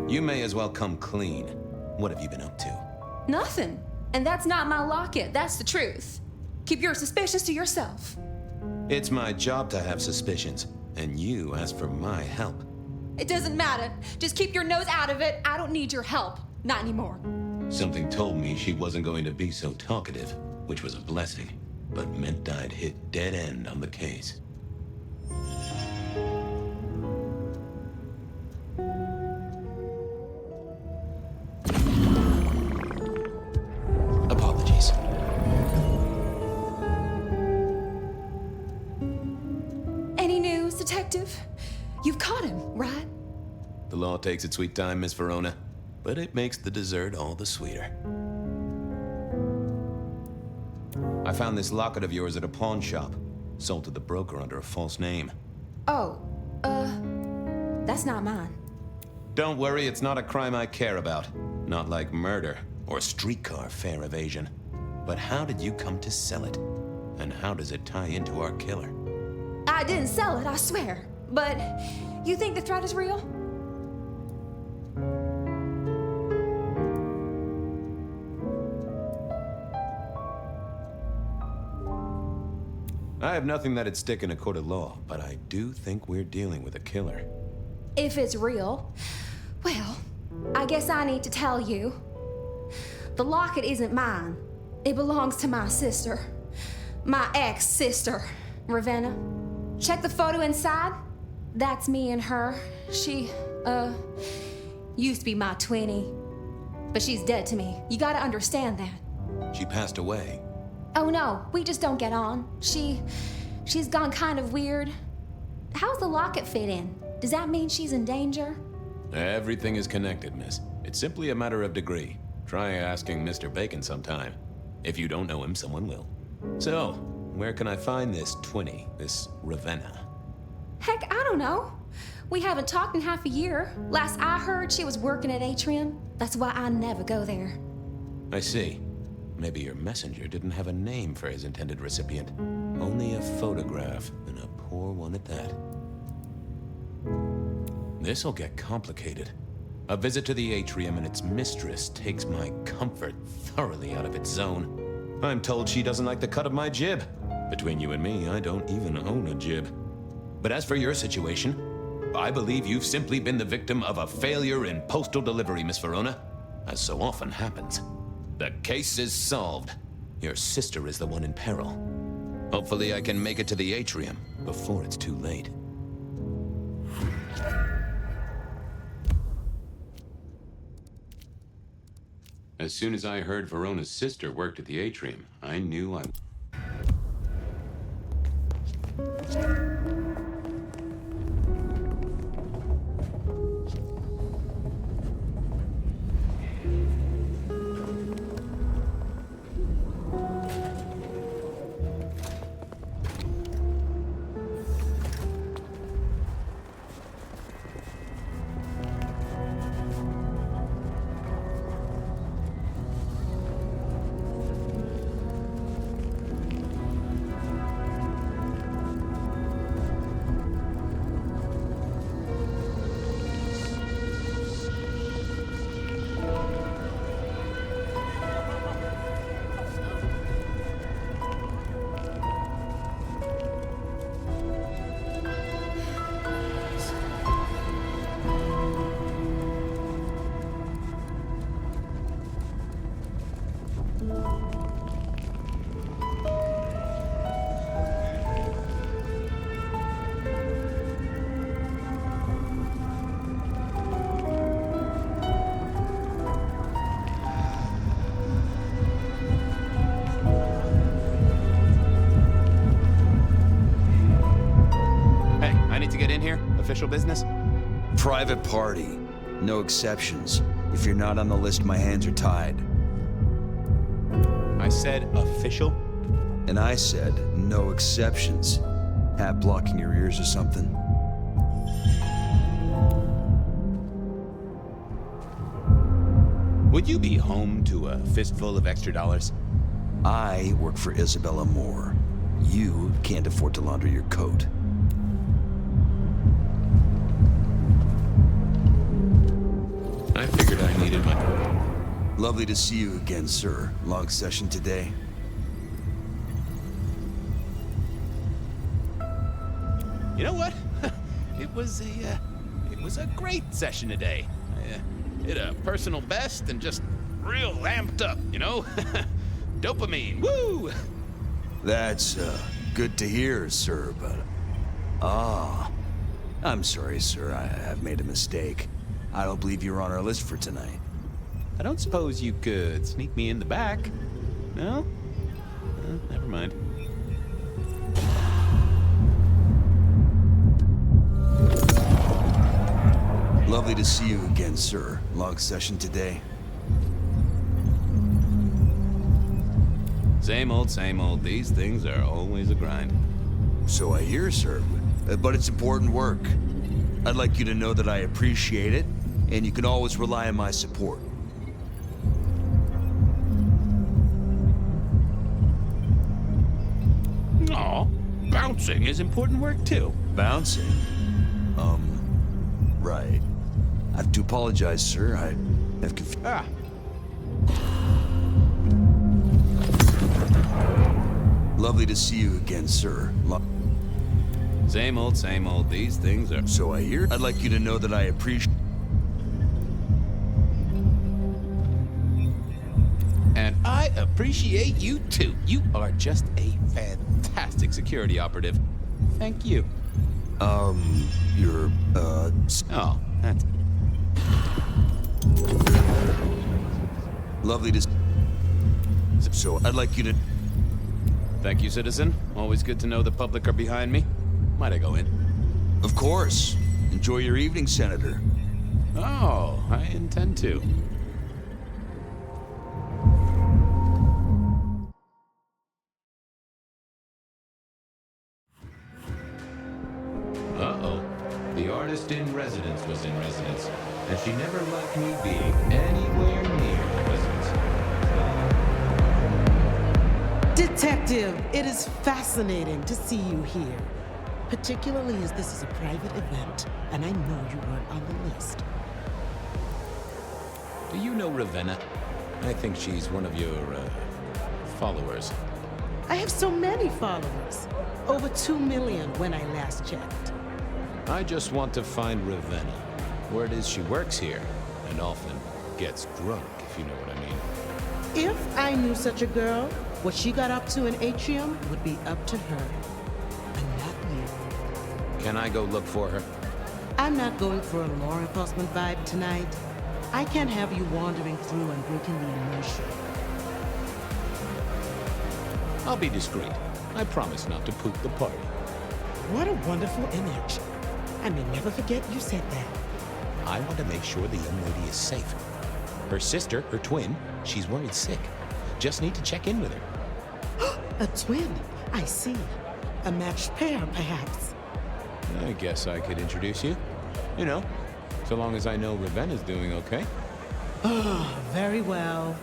You may as well come clean. What have you been up to? Nothing. And that's not my locket, that's the truth. Keep your suspicions to yourself. It's my job to have suspicions, and you asked for my help. It doesn't matter. Just keep your nose out of it. I don't need your help. Not anymore. Something told me she wasn't going to be so talkative, which was a blessing, but meant I'd hit dead end on the case. Apologies. Any news, detective? You've caught him, right? The law takes its sweet time, Miss Verona, but it makes the dessert all the sweeter. I found this locket of yours at a pawn shop. Sold to the broker under a false name. Oh, that's not mine. Don't worry, it's not a crime I care about. Not like murder or streetcar fare evasion. But how did you come to sell it? And how does it tie into our killer? I didn't sell it, I swear. But you think the threat is real? I have nothing that'd stick in a court of law, but I do think we're dealing with a killer. If it's real, well, I guess I need to tell you. The locket isn't mine. It belongs to my sister. My ex-sister, Ravenna. Check the photo inside. That's me and her. She, used to be my twinnie. But she's dead to me. You gotta understand that. She passed away. Oh no, we just don't get on. She's gone kind of weird. How's the locket fit in? Does that mean she's in danger? Everything is connected, miss. It's simply a matter of degree. Try asking Mr. Bacon sometime. If you don't know him, someone will. So, where can I find this twinnie, this Ravenna? Heck, I don't know. We haven't talked in half a year. Last I heard, she was working at Atrium. That's why I never go there. I see. Maybe your messenger didn't have a name for his intended recipient. Only a photograph, and a poor one at that. This'll get complicated. A visit to the Atrium and its mistress takes my comfort thoroughly out of its zone. I'm told she doesn't like the cut of my jib. Between you and me, I don't even own a jib. But as for your situation, I believe you've simply been the victim of a failure in postal delivery, Miss Verona, as so often happens. The case is solved. Your sister is the one in peril. Hopefully I can make it to the Atrium before it's too late. As soon as I heard Verona's sister worked at the atrium, I knew I... Official business? Private party. No exceptions. If you're not on the list, my hands are tied. I said official? And I said no exceptions. Hat blocking your ears or something? Would you be home to a fistful of extra dollars? I work for Isabella Moore. You can't afford to launder your coat. I figured I needed my... Lovely to see you again, sir. Long session today. You know what? It was a great session today. I hit a personal best and just real amped up, you know? Dopamine, woo! That's good to hear, sir, but... I'm sorry, sir. I've made a mistake. I don't believe you're on our list for tonight. I don't suppose you could sneak me in the back? No? Never mind. Lovely to see you again, sir. Long session today. Same old. These things are always a grind. So I hear, sir. But it's important work. I'd like you to know that I appreciate it, and you can always rely on my support. Aw, bouncing is important work too. Bouncing? Right. I have to apologize, sir. I have confused. Lovely to see you again, sir. Same old. These things are... So I hear. I'd like you to know that I appreciate... And I appreciate you too. You are just a fantastic security operative. Thank you. You're, Oh, that's... Lovely to... So I'd like you to... Thank you, citizen. Always good to know the public are behind me. Might I go in? Of course. Enjoy your evening, Senator. Oh, I intend to. Uh-oh. The artist in residence was in residence, and she never liked me being anywhere near present. Detective, it is fascinating to see you here. Particularly as this is a private event, and I know you weren't on the list. Do you know Ravenna? I think she's one of your, followers. I have so many followers. Over 2 million when I last checked. I just want to find Ravenna. Word is she works here, and often gets drunk, if you know what I mean. If I knew such a girl, what she got up to in Atrium would be up to her. And not you. Can I go look for her? I'm not going for a law enforcement vibe tonight. I can't have you wandering through and breaking the immersion. I'll be discreet. I promise not to poop the party. What a wonderful image. I may never forget you said that. I want to make sure the young lady is safe. Her sister, her twin, she's worried sick. Just need to check in with her. A twin, I see. A matched pair, perhaps. I guess I could introduce you. You know, so long as I know Ravenna's doing okay. Oh, very well.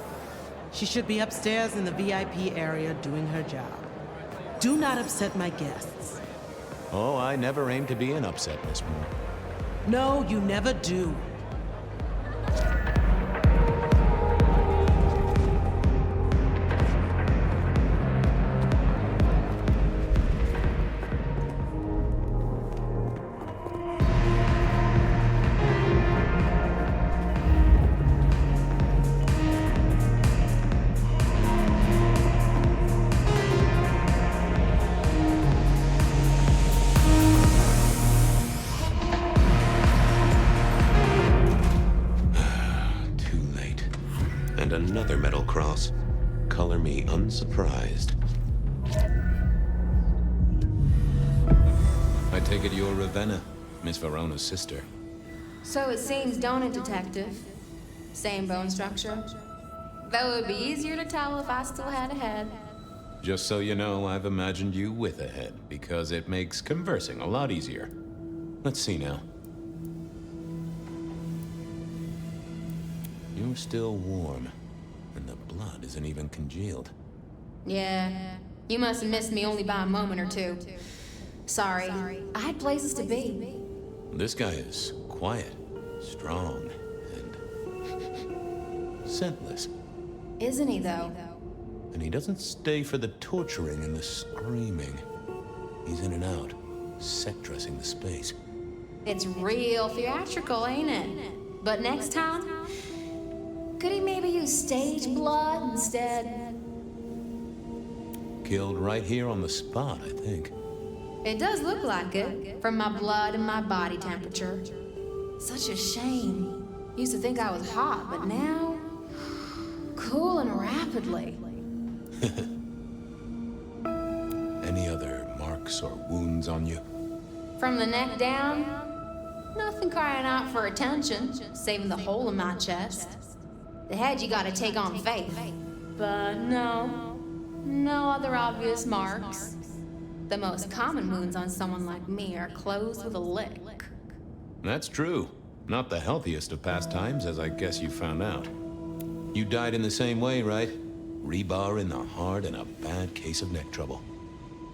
She should be upstairs in the VIP area doing her job. Do not upset my guests. Oh, I never aim to be an upset, Miss Moore. No, you never do. Another metal cross. Color me unsurprised. I take it you're Ravenna, Miss Verona's sister. So it seems, don't it, Detective? Same bone structure. Though it would be easier to tell if I still had a head. Just so you know, I've imagined you with a head, because it makes conversing a lot easier. Let's see now. You're still warm, and the blood isn't even congealed. Yeah, you must have missed me only by a moment or two. Sorry, I had places to be. This guy is quiet, strong, and scentless. Isn't he, though? And he doesn't stay for the torturing and the screaming. He's in and out, set dressing the space. It's real theatrical, ain't it? But next time, could he maybe use stage blood instead? Killed right here on the spot, I think. It does look like it, from my blood and my body temperature. Such a shame. Used to think I was hot, but now, cooling rapidly. Any other marks or wounds on you? From the neck down, nothing crying out for attention, saving the hole in my chest. The head you gotta take on faith. But no other obvious marks. The most common wounds on someone like me are closed with a lick. That's true. Not the healthiest of pastimes, as I guess you found out. You died in the same way, right? Rebar in the heart and a bad case of neck trouble.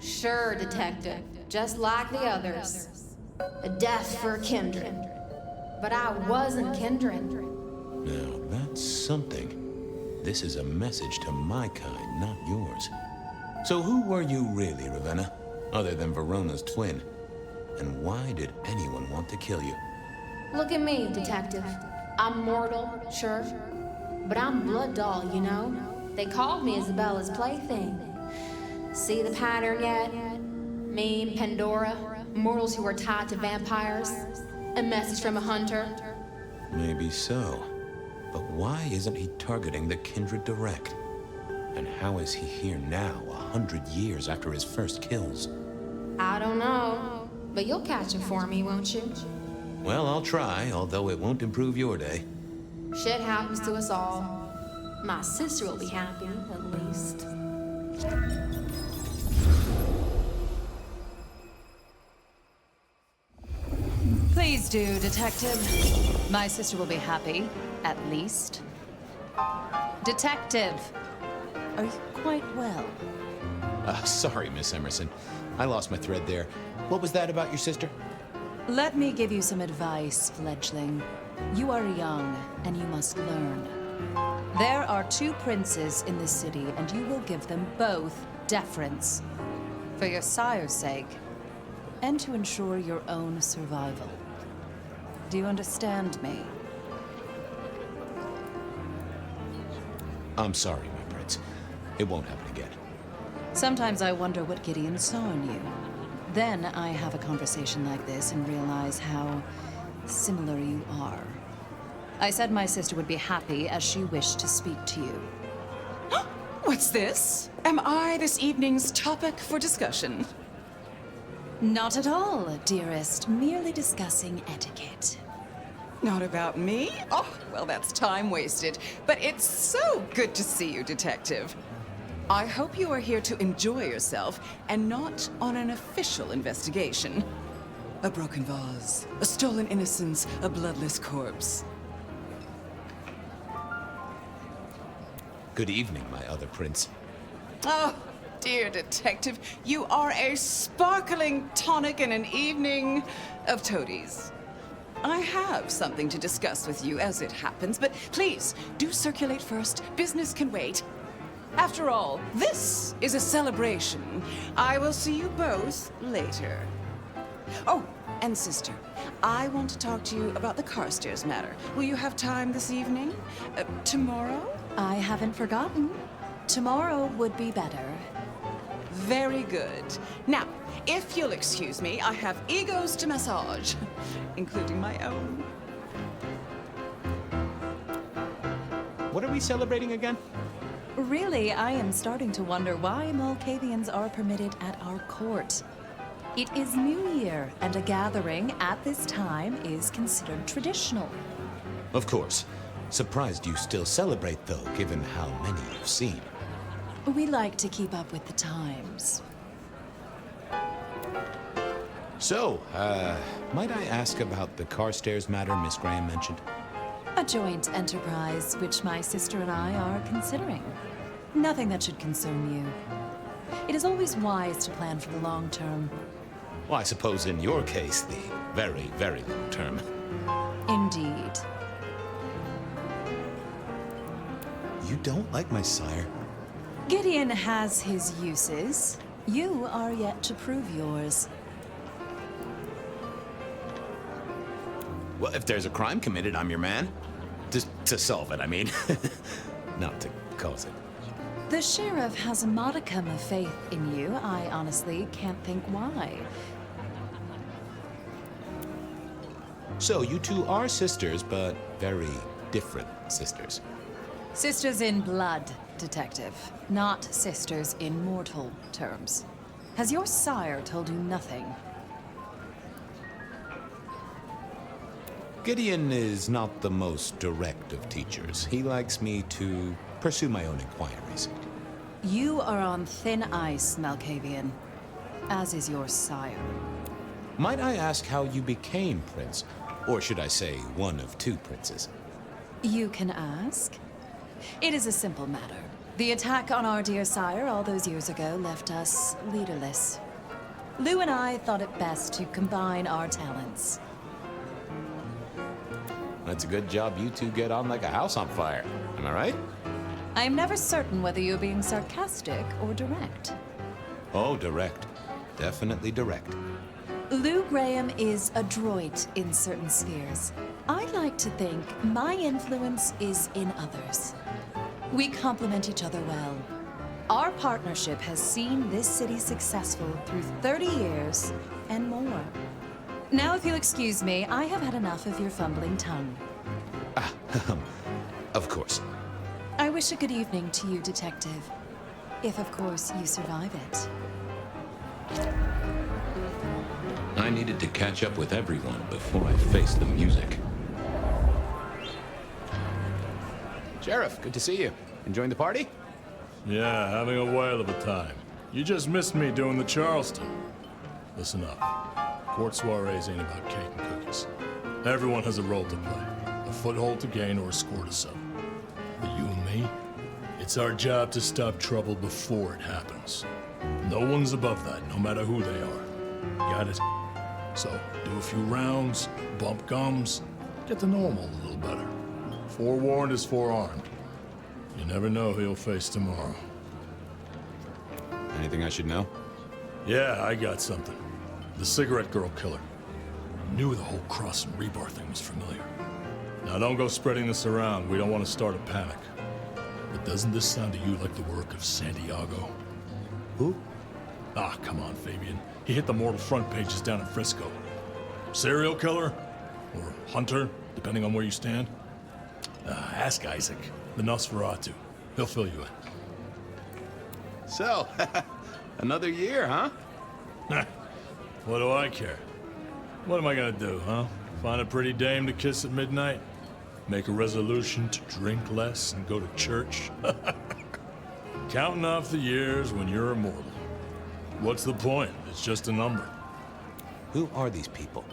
Sure, Detective. Just like the others. A death for kindred. But I wasn't kindred. Now, that's something. This is a message to my kind, not yours. So who were you really, Ravenna? Other than Verona's twin? And why did anyone want to kill you? Look at me, Detective. I'm mortal, sure. But I'm blood doll, you know? They called me Isabella's plaything. See the pattern yet? Me and Pandora, mortals who are tied to vampires. A message from a hunter. Maybe so. But why isn't he targeting the kindred direct? And how is he here now, 100 years after his first kills? I don't know. But you'll catch him for me, won't you? Well, I'll try, although it won't improve your day. Shit happens to us all. My sister will be happy, at least. Please do, Detective. My sister will be happy, at least. Detective, are you quite well? Sorry, Miss Emerson. I lost my thread there. What was that about your sister? Let me give you some advice, fledgling. You are young, and you must learn. There are 2 princes in this city, and you will give them both deference. For your sire's sake, and to ensure your own survival. Do you understand me? I'm sorry, my prince. It won't happen again. Sometimes I wonder what Gideon saw in you. Then I have a conversation like this and realize how similar you are. I said my sister would be happy as she wished to speak to you. What's this? Am I this evening's topic for discussion? Not at all, dearest. Merely discussing etiquette. Not about me? Oh, well, that's time wasted. But it's so good to see you, Detective. I hope you are here to enjoy yourself and not on an official investigation. A broken vase, a stolen innocence, a bloodless corpse. Good evening, my other prince. Oh, dear Detective, you are a sparkling tonic in an evening of toadies. I have something to discuss with you as it happens, but please, do circulate first. Business can wait. After all, this is a celebration. I will see you both later. Oh, and sister, I want to talk to you about the Carstairs matter. Will you have time this evening? Tomorrow? I haven't forgotten. Tomorrow would be better. Very good. Now, if you'll excuse me, I have egos to massage, including my own. What are we celebrating again? Really, I am starting to wonder why Malkavians are permitted at our court. It is New Year, and a gathering at this time is considered traditional. Of course. Surprised you still celebrate, though, given how many you've seen. We like to keep up with the times. So, might I ask about the Carstairs matter Miss Graham mentioned? A joint enterprise which my sister and I are considering. Nothing that should concern you. It is always wise to plan for the long term. Well, I suppose in your case, the very, very long term. Indeed. You don't like my sire? Gideon has his uses. You are yet to prove yours. Well, if there's a crime committed, I'm your man. To solve it, I mean. Not to cause it. The sheriff has a modicum of faith in you. I honestly can't think why. So, you two are sisters, but very different sisters. Sisters in blood, Detective. Not sisters in mortal terms. Has your sire told you nothing? Gideon is not the most direct of teachers. He likes me to pursue my own inquiries. You are on thin ice, Malkavian. As is your sire. Might I ask how you became prince? Or should I say, one of two princes? You can ask. It is a simple matter. The attack on our dear sire all those years ago left us leaderless. Lou and I thought it best to combine our talents. That's a good job you two get on like a house on fire. Am I right? I am never certain whether you're being sarcastic or direct. Oh, direct. Definitely direct. Lou Graham is adroit in certain spheres. I like to think my influence is in others. We complement each other well. Our partnership has seen this city successful through 30 years and more. Now, if you'll excuse me, I have had enough of your fumbling tongue. Of course. I wish a good evening to you, Detective. If, of course, you survive it. I needed to catch up with everyone before I faced the music. Sheriff, good to see you. Enjoying the party? Yeah, having a whale of a time. You just missed me doing the Charleston. Listen up. Court soirees ain't about cake and cookies. Everyone has a role to play. A foothold to gain or a score to settle. But you and me, it's our job to stop trouble before it happens. No one's above that, no matter who they are. Got it? So, do a few rounds, bump gums, get to know him a little better. Forewarned is forearmed. You never know who you'll face tomorrow. Anything I should know? Yeah, I got something. The cigarette girl killer. Knew the whole Cross and Rebar thing was familiar. Now don't go spreading this around. We don't want to start a panic. But doesn't this sound to you like the work of Santiago? Who? Ah, come on, Fabian. He hit the mortal front pages down in Frisco. Serial killer? Or hunter, depending on where you stand? Ask Isaac, the Nosferatu. He'll fill you in. So, another year, huh? What do I care? What am I gonna do, huh? Find a pretty dame to kiss at midnight? Make a resolution to drink less and go to church? Counting off the years when you're immortal. What's the point? It's just a number. Who are these people?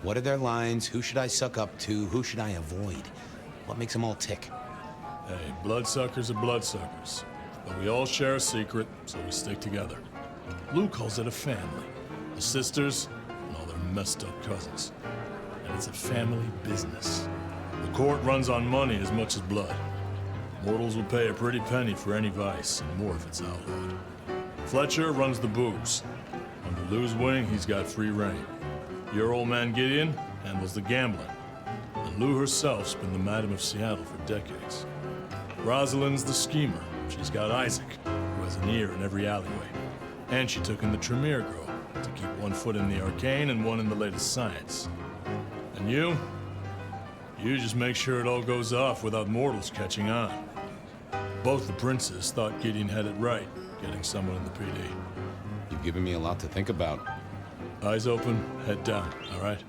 What are their lines? Who should I suck up to? Who should I avoid? What makes them all tick? Hey, bloodsuckers are bloodsuckers. But we all share a secret, so we stick together. Lou calls it a family. The sisters and all their messed up cousins. And it's a family business. The court runs on money as much as blood. Mortals will pay a pretty penny for any vice, and more if it's outlawed. Fletcher runs the booze. Under Lou's wing, he's got free reign. Your old man Gideon handles the gambling. And Lou herself's been the Madam of Seattle for decades. Rosalind's the schemer. She's got Isaac, who has an ear in every alleyway. And she took in the Tremere girl to keep one foot in the arcane and one in the latest science. And you just make sure it all goes off without mortals catching on. Both the princes thought Gideon had it right, getting someone in the PD. You've given me a lot to think about. Eyes open, head down, all right?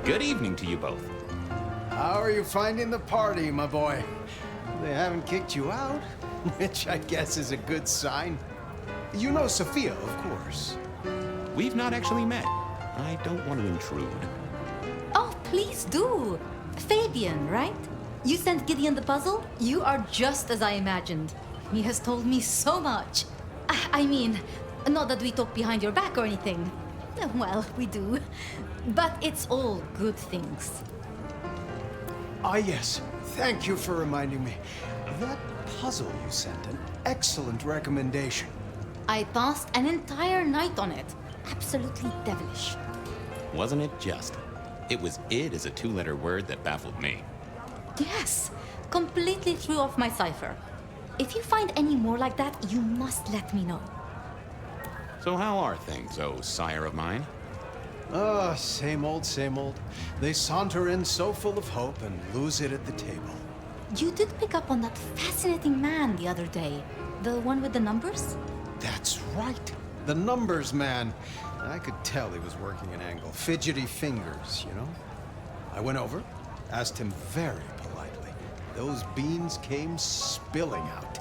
Good evening to you both. How are you finding the party, my boy? They haven't kicked you out, which I guess is a good sign. You know Sophia, of course. We've not actually met. I don't want to intrude. Oh, please do. Fabian, right? You sent Gideon the puzzle? You are just as I imagined. He has told me so much. I mean, not that we talk behind your back or anything. Well, we do. But it's all good things. Ah, yes. Thank you for reminding me. That puzzle you sent, an excellent recommendation. I passed an entire night on it. Absolutely devilish. Wasn't it just? It was "id" as a two-letter word that baffled me. Yes, completely threw off my cipher. If you find any more like that, you must let me know. So how are things, oh sire of mine? Ah, same old, same old. They saunter in so full of hope and lose it at the table. You did pick up on that fascinating man the other day. The one with the numbers? That's right. The numbers man. I could tell he was working an angle. Fidgety fingers, you know? I went over, asked him very politely. Those beans came spilling out.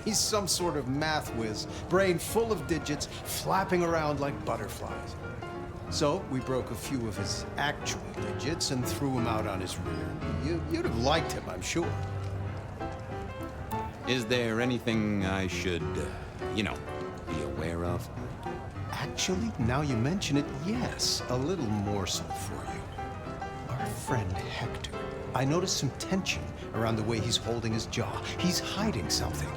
He's some sort of math whiz, brain full of digits, flapping around like butterflies. So we broke a few of his actual digits and threw him out on his rear. You'd have liked him, I'm sure. Is there anything I should, be aware of? Actually, now you mention it, yes, a little morsel for you. Our friend Hector. I noticed some tension around the way he's holding his jaw. He's hiding something.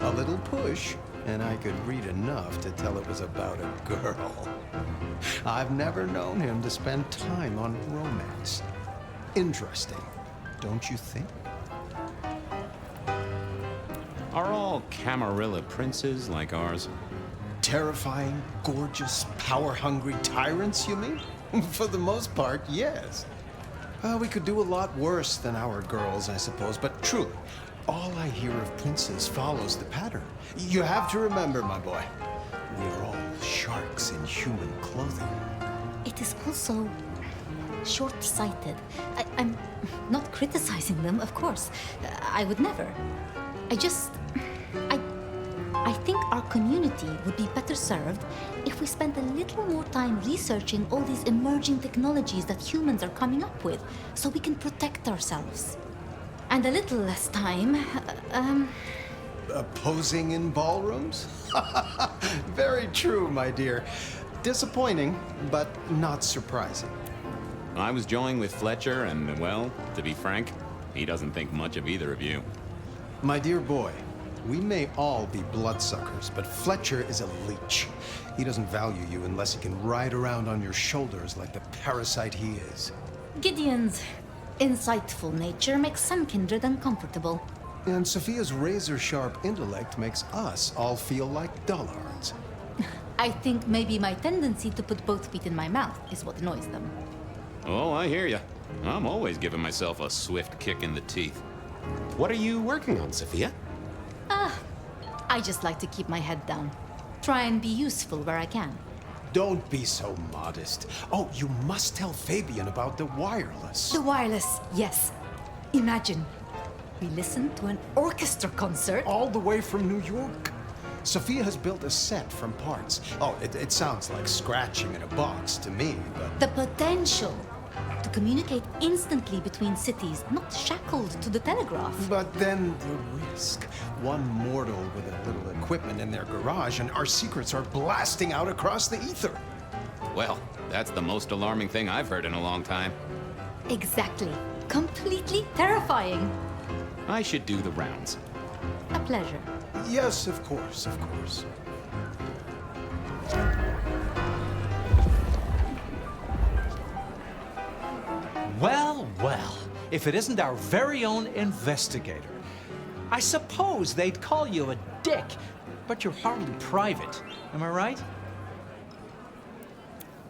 A little push, and I could read enough to tell it was about a girl. I've never known him to spend time on romance. Interesting, don't you think? Are all Camarilla princes like ours? Terrifying, gorgeous, power-hungry tyrants, you mean? For the most part, yes. We could do a lot worse than our girls, I suppose, but truly, all I hear of princes follows the pattern. You have to remember, my boy, we are all sharks in human clothing. It is also short-sighted. I'm not criticizing them, of course. I would never. I think our community would be better served if we spent a little more time researching all these emerging technologies that humans are coming up with, so we can protect ourselves. And a little less time, Posing in ballrooms? Very true, my dear. Disappointing, but not surprising. I was joined with Fletcher, and, well, to be frank, he doesn't think much of either of you. My dear boy, we may all be bloodsuckers, but Fletcher is a leech. He doesn't value you unless he can ride around on your shoulders like the parasite he is. Gideon's insightful nature makes some kindred uncomfortable. And Sophia's razor-sharp intellect makes us all feel like dullards. I think maybe my tendency to put both feet in my mouth is what annoys them. Oh, I hear ya. I'm always giving myself a swift kick in the teeth. What are you working on, Sophia? I just like to keep my head down. Try and be useful where I can. Don't be so modest. Oh, you must tell Fabian about the wireless. The wireless, yes. Imagine, we listened to an orchestra concert. All the way from New York. Sophia has built a set from parts. Oh, it sounds like scratching in a box to me, but... The potential to communicate instantly between cities, not shackled to the telegraph. But then the risk. One mortal with a little equipment in their garage and our secrets are blasting out across the ether. Well, that's the most alarming thing I've heard in a long time. Exactly. Completely terrifying. I should do the rounds. A pleasure. Yes, of course, of course. Well, well, if it isn't our very own investigator. I suppose they'd call you a dick, but you're hardly private. Am I right?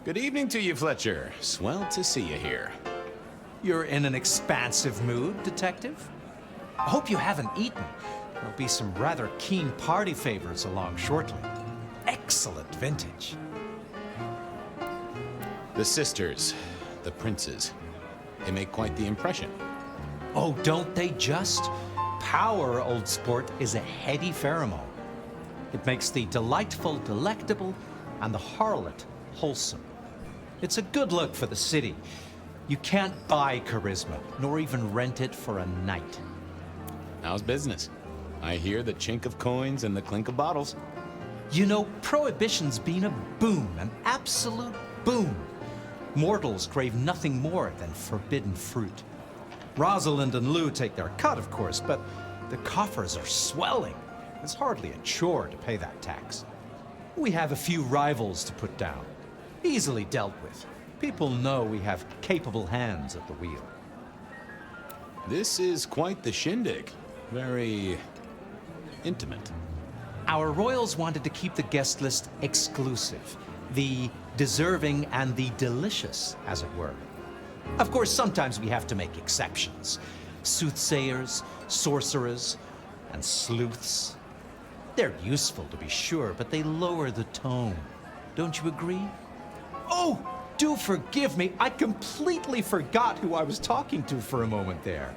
Good evening to you, Fletcher. Swell to see you here. You're in an expansive mood, Detective? I hope you haven't eaten. There'll be some rather keen party favors along shortly. Excellent vintage. The sisters, the princes. They make quite the impression. Oh, don't they just? Power, old sport, is a heady pheromone. It makes the delightful delectable and the harlot wholesome. It's a good look for the city. You can't buy charisma, nor even rent it for a night. How's business? I hear the chink of coins and the clink of bottles. You know, Prohibition's been a boom, an absolute boom. Mortals crave nothing more than forbidden fruit. Rosalind and Lou take their cut, of course, but the coffers are swelling. It's hardly a chore to pay that tax. We have a few rivals to put down. Easily dealt with. People know we have capable hands at the wheel. This is quite the shindig. Very intimate. Our royals wanted to keep the guest list exclusive. The deserving and the delicious, as it were. Of course, sometimes we have to make exceptions. Soothsayers, sorcerers, and sleuths. They're useful, to be sure, but they lower the tone. Don't you agree? Oh, do forgive me. I completely forgot who I was talking to for a moment there.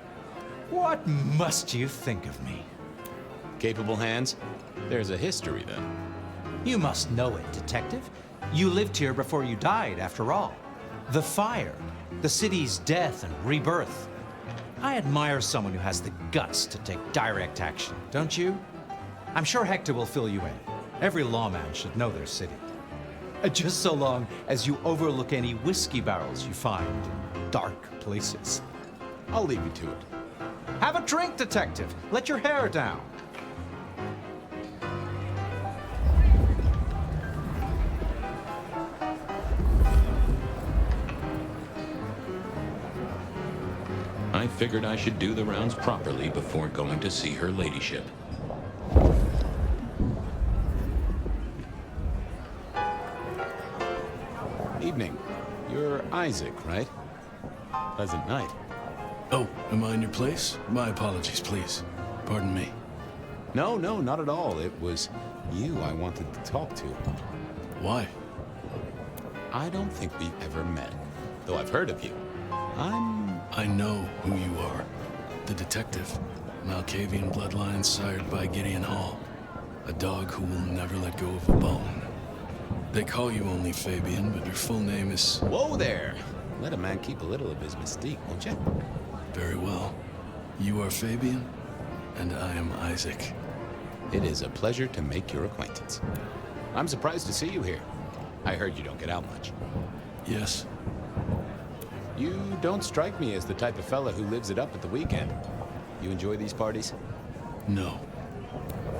What must you think of me? Capable hands? There's a history, then. You must know it, Detective. You lived here before you died, after all. The fire, the city's death and rebirth. I admire someone who has the guts to take direct action, don't you? I'm sure Hector will fill you in. Every lawman should know their city. Just so long as you overlook any whiskey barrels you find in dark places. I'll leave you to it. Have a drink, Detective. Let your hair down. I figured I should do the rounds properly before going to see her ladyship. Evening. You're Isaac, right? Pleasant night. Oh, am I in your place? My apologies, please. Pardon me. No, not at all. It was you I wanted to talk to. Why? I don't think we've ever met, though I've heard of you. I know who you are. The detective. Malkavian bloodlines sired by Gideon Hall. A dog who will never let go of a bone. They call you only Fabian, but your full name is... Whoa there! Let a man keep a little of his mystique, won't you? Very well. You are Fabian, and I am Isaac. It is a pleasure to make your acquaintance. I'm surprised to see you here. I heard you don't get out much. Yes. You don't strike me as the type of fella who lives it up at the weekend. You enjoy these parties? No.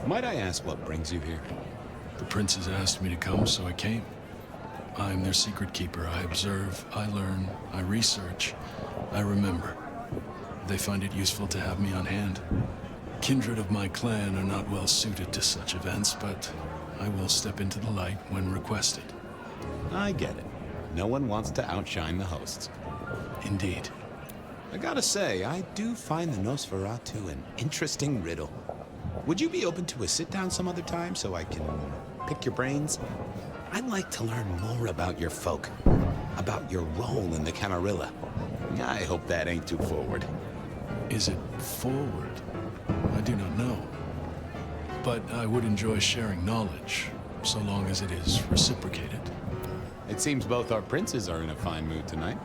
Might I ask what brings you here? The princes asked me to come, so I came. I'm their secret keeper. I observe, I learn, I research, I remember. They find it useful to have me on hand. Kindred of my clan are not well suited to such events, but I will step into the light when requested. I get it. No one wants to outshine the hosts. Indeed. I gotta say, I do find the Nosferatu an interesting riddle. Would you be open to a sit-down some other time so I can pick your brains? I'd like to learn more about your folk, about your role in the Camarilla. I hope that ain't too forward. Is it forward? I do not know. But I would enjoy sharing knowledge, so long as it is reciprocated. It seems both our princes are in a fine mood tonight.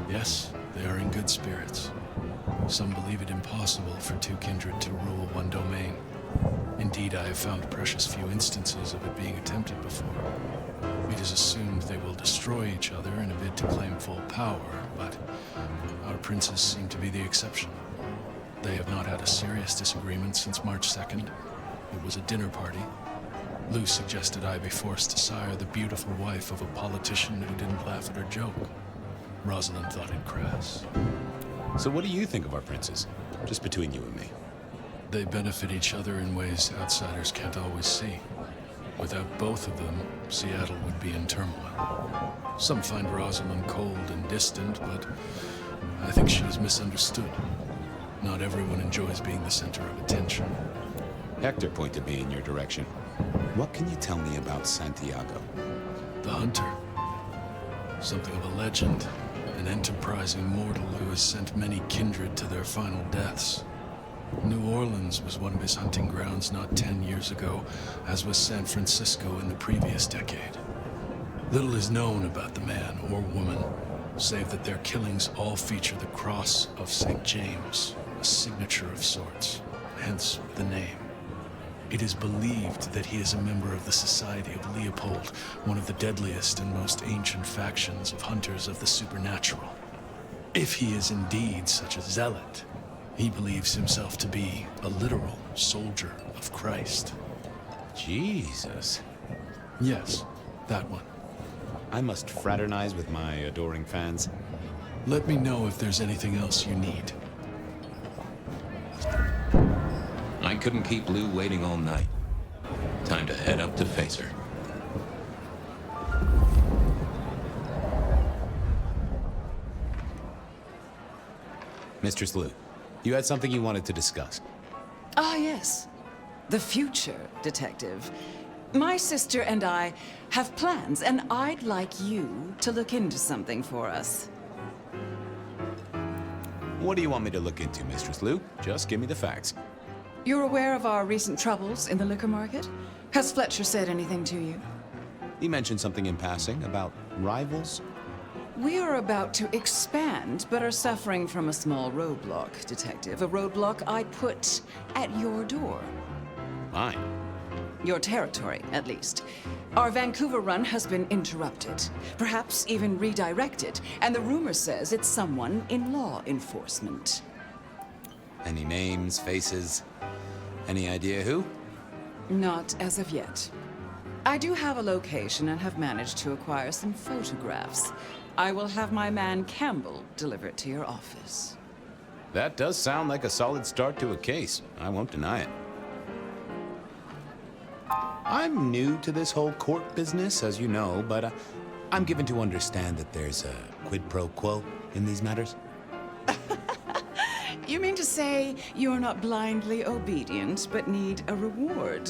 Yes, they are in good spirits. Some believe it impossible for two kindred to rule one domain. Indeed, I have found precious few instances of it being attempted before. It is assumed they will destroy each other in a bid to claim full power, but our princes seem to be the exception. They have not had a serious disagreement since March 2nd. It was a dinner party. Lou suggested I be forced to sire the beautiful wife of a politician who didn't laugh at her joke. Rosalind thought it crass. So what do you think of our princes? Just between you and me. They benefit each other in ways outsiders can't always see. Without both of them, Seattle would be in turmoil. Some find Rosalind cold and distant, but I think she is misunderstood. Not everyone enjoys being the center of attention. Hector pointed me in your direction. What can you tell me about Santiago? The hunter. Something of a legend. An enterprising mortal who has sent many kindred to their final deaths. New Orleans was one of his hunting grounds not 10 years ago, as was San Francisco in the previous decade. Little is known about the man or woman, save that their killings all feature the cross of St. James, a signature of sorts, hence the name. It is believed that he is a member of the Society of Leopold, one of the deadliest and most ancient factions of hunters of the supernatural. If he is indeed such a zealot, he believes himself to be a literal soldier of Christ. Jesus. Yes, that one. I must fraternize with my adoring fans. Let me know if there's anything else you need. I couldn't keep Lou waiting all night. Time to head up to face her. Mistress Lou, you had something you wanted to discuss. Ah, yes. The future, Detective. My sister and I have plans, and I'd like you to look into something for us. What do you want me to look into, Mistress Lou? Just give me the facts. You're aware of our recent troubles in the liquor market? Has Fletcher said anything to you? He mentioned something in passing about rivals. We are about to expand, but are suffering from a small roadblock, Detective. A roadblock I put at your door. Mine? Your territory, at least. Our Vancouver run has been interrupted, perhaps even redirected, and the rumor says it's someone in law enforcement. Any names, faces? Any idea who? Not as of yet. I do have a location and have managed to acquire some photographs. I will have my man Campbell deliver it to your office. That does sound like a solid start to a case. I won't deny it. I'm new to this whole court business, as you know, but I'm given to understand that there's a quid pro quo in these matters. You mean to say you're not blindly obedient, but need a reward?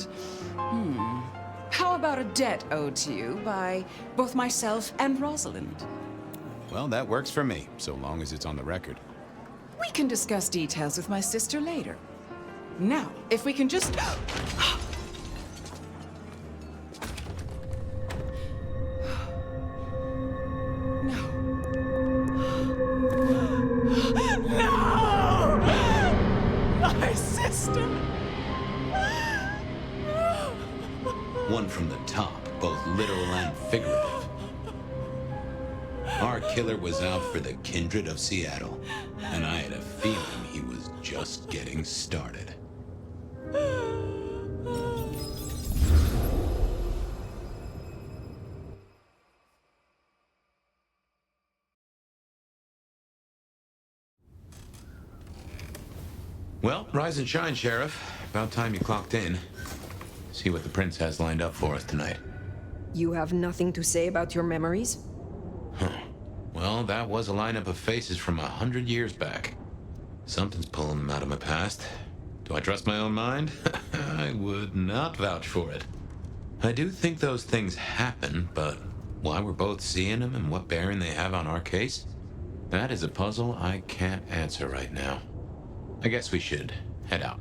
How about a debt owed to you by both myself and Rosalind? Well, that works for me, so long as it's on the record. We can discuss details with my sister later. Now, if we can just... My sister! One from the top, both literal and figurative. Our killer was out for the kindred of Seattle, and I had a feeling he was just getting started. Well, rise and shine, Sheriff. About time you clocked in. See what the prince has lined up for us tonight. You have nothing to say about your memories? Well, that was a lineup of faces from 100 years back. Something's pulling them out of my past. Do I trust my own mind? I would not vouch for it. I do think those things happen, but why we're both seeing them and what bearing they have on our case, that is a puzzle I can't answer right now. I guess we should head out.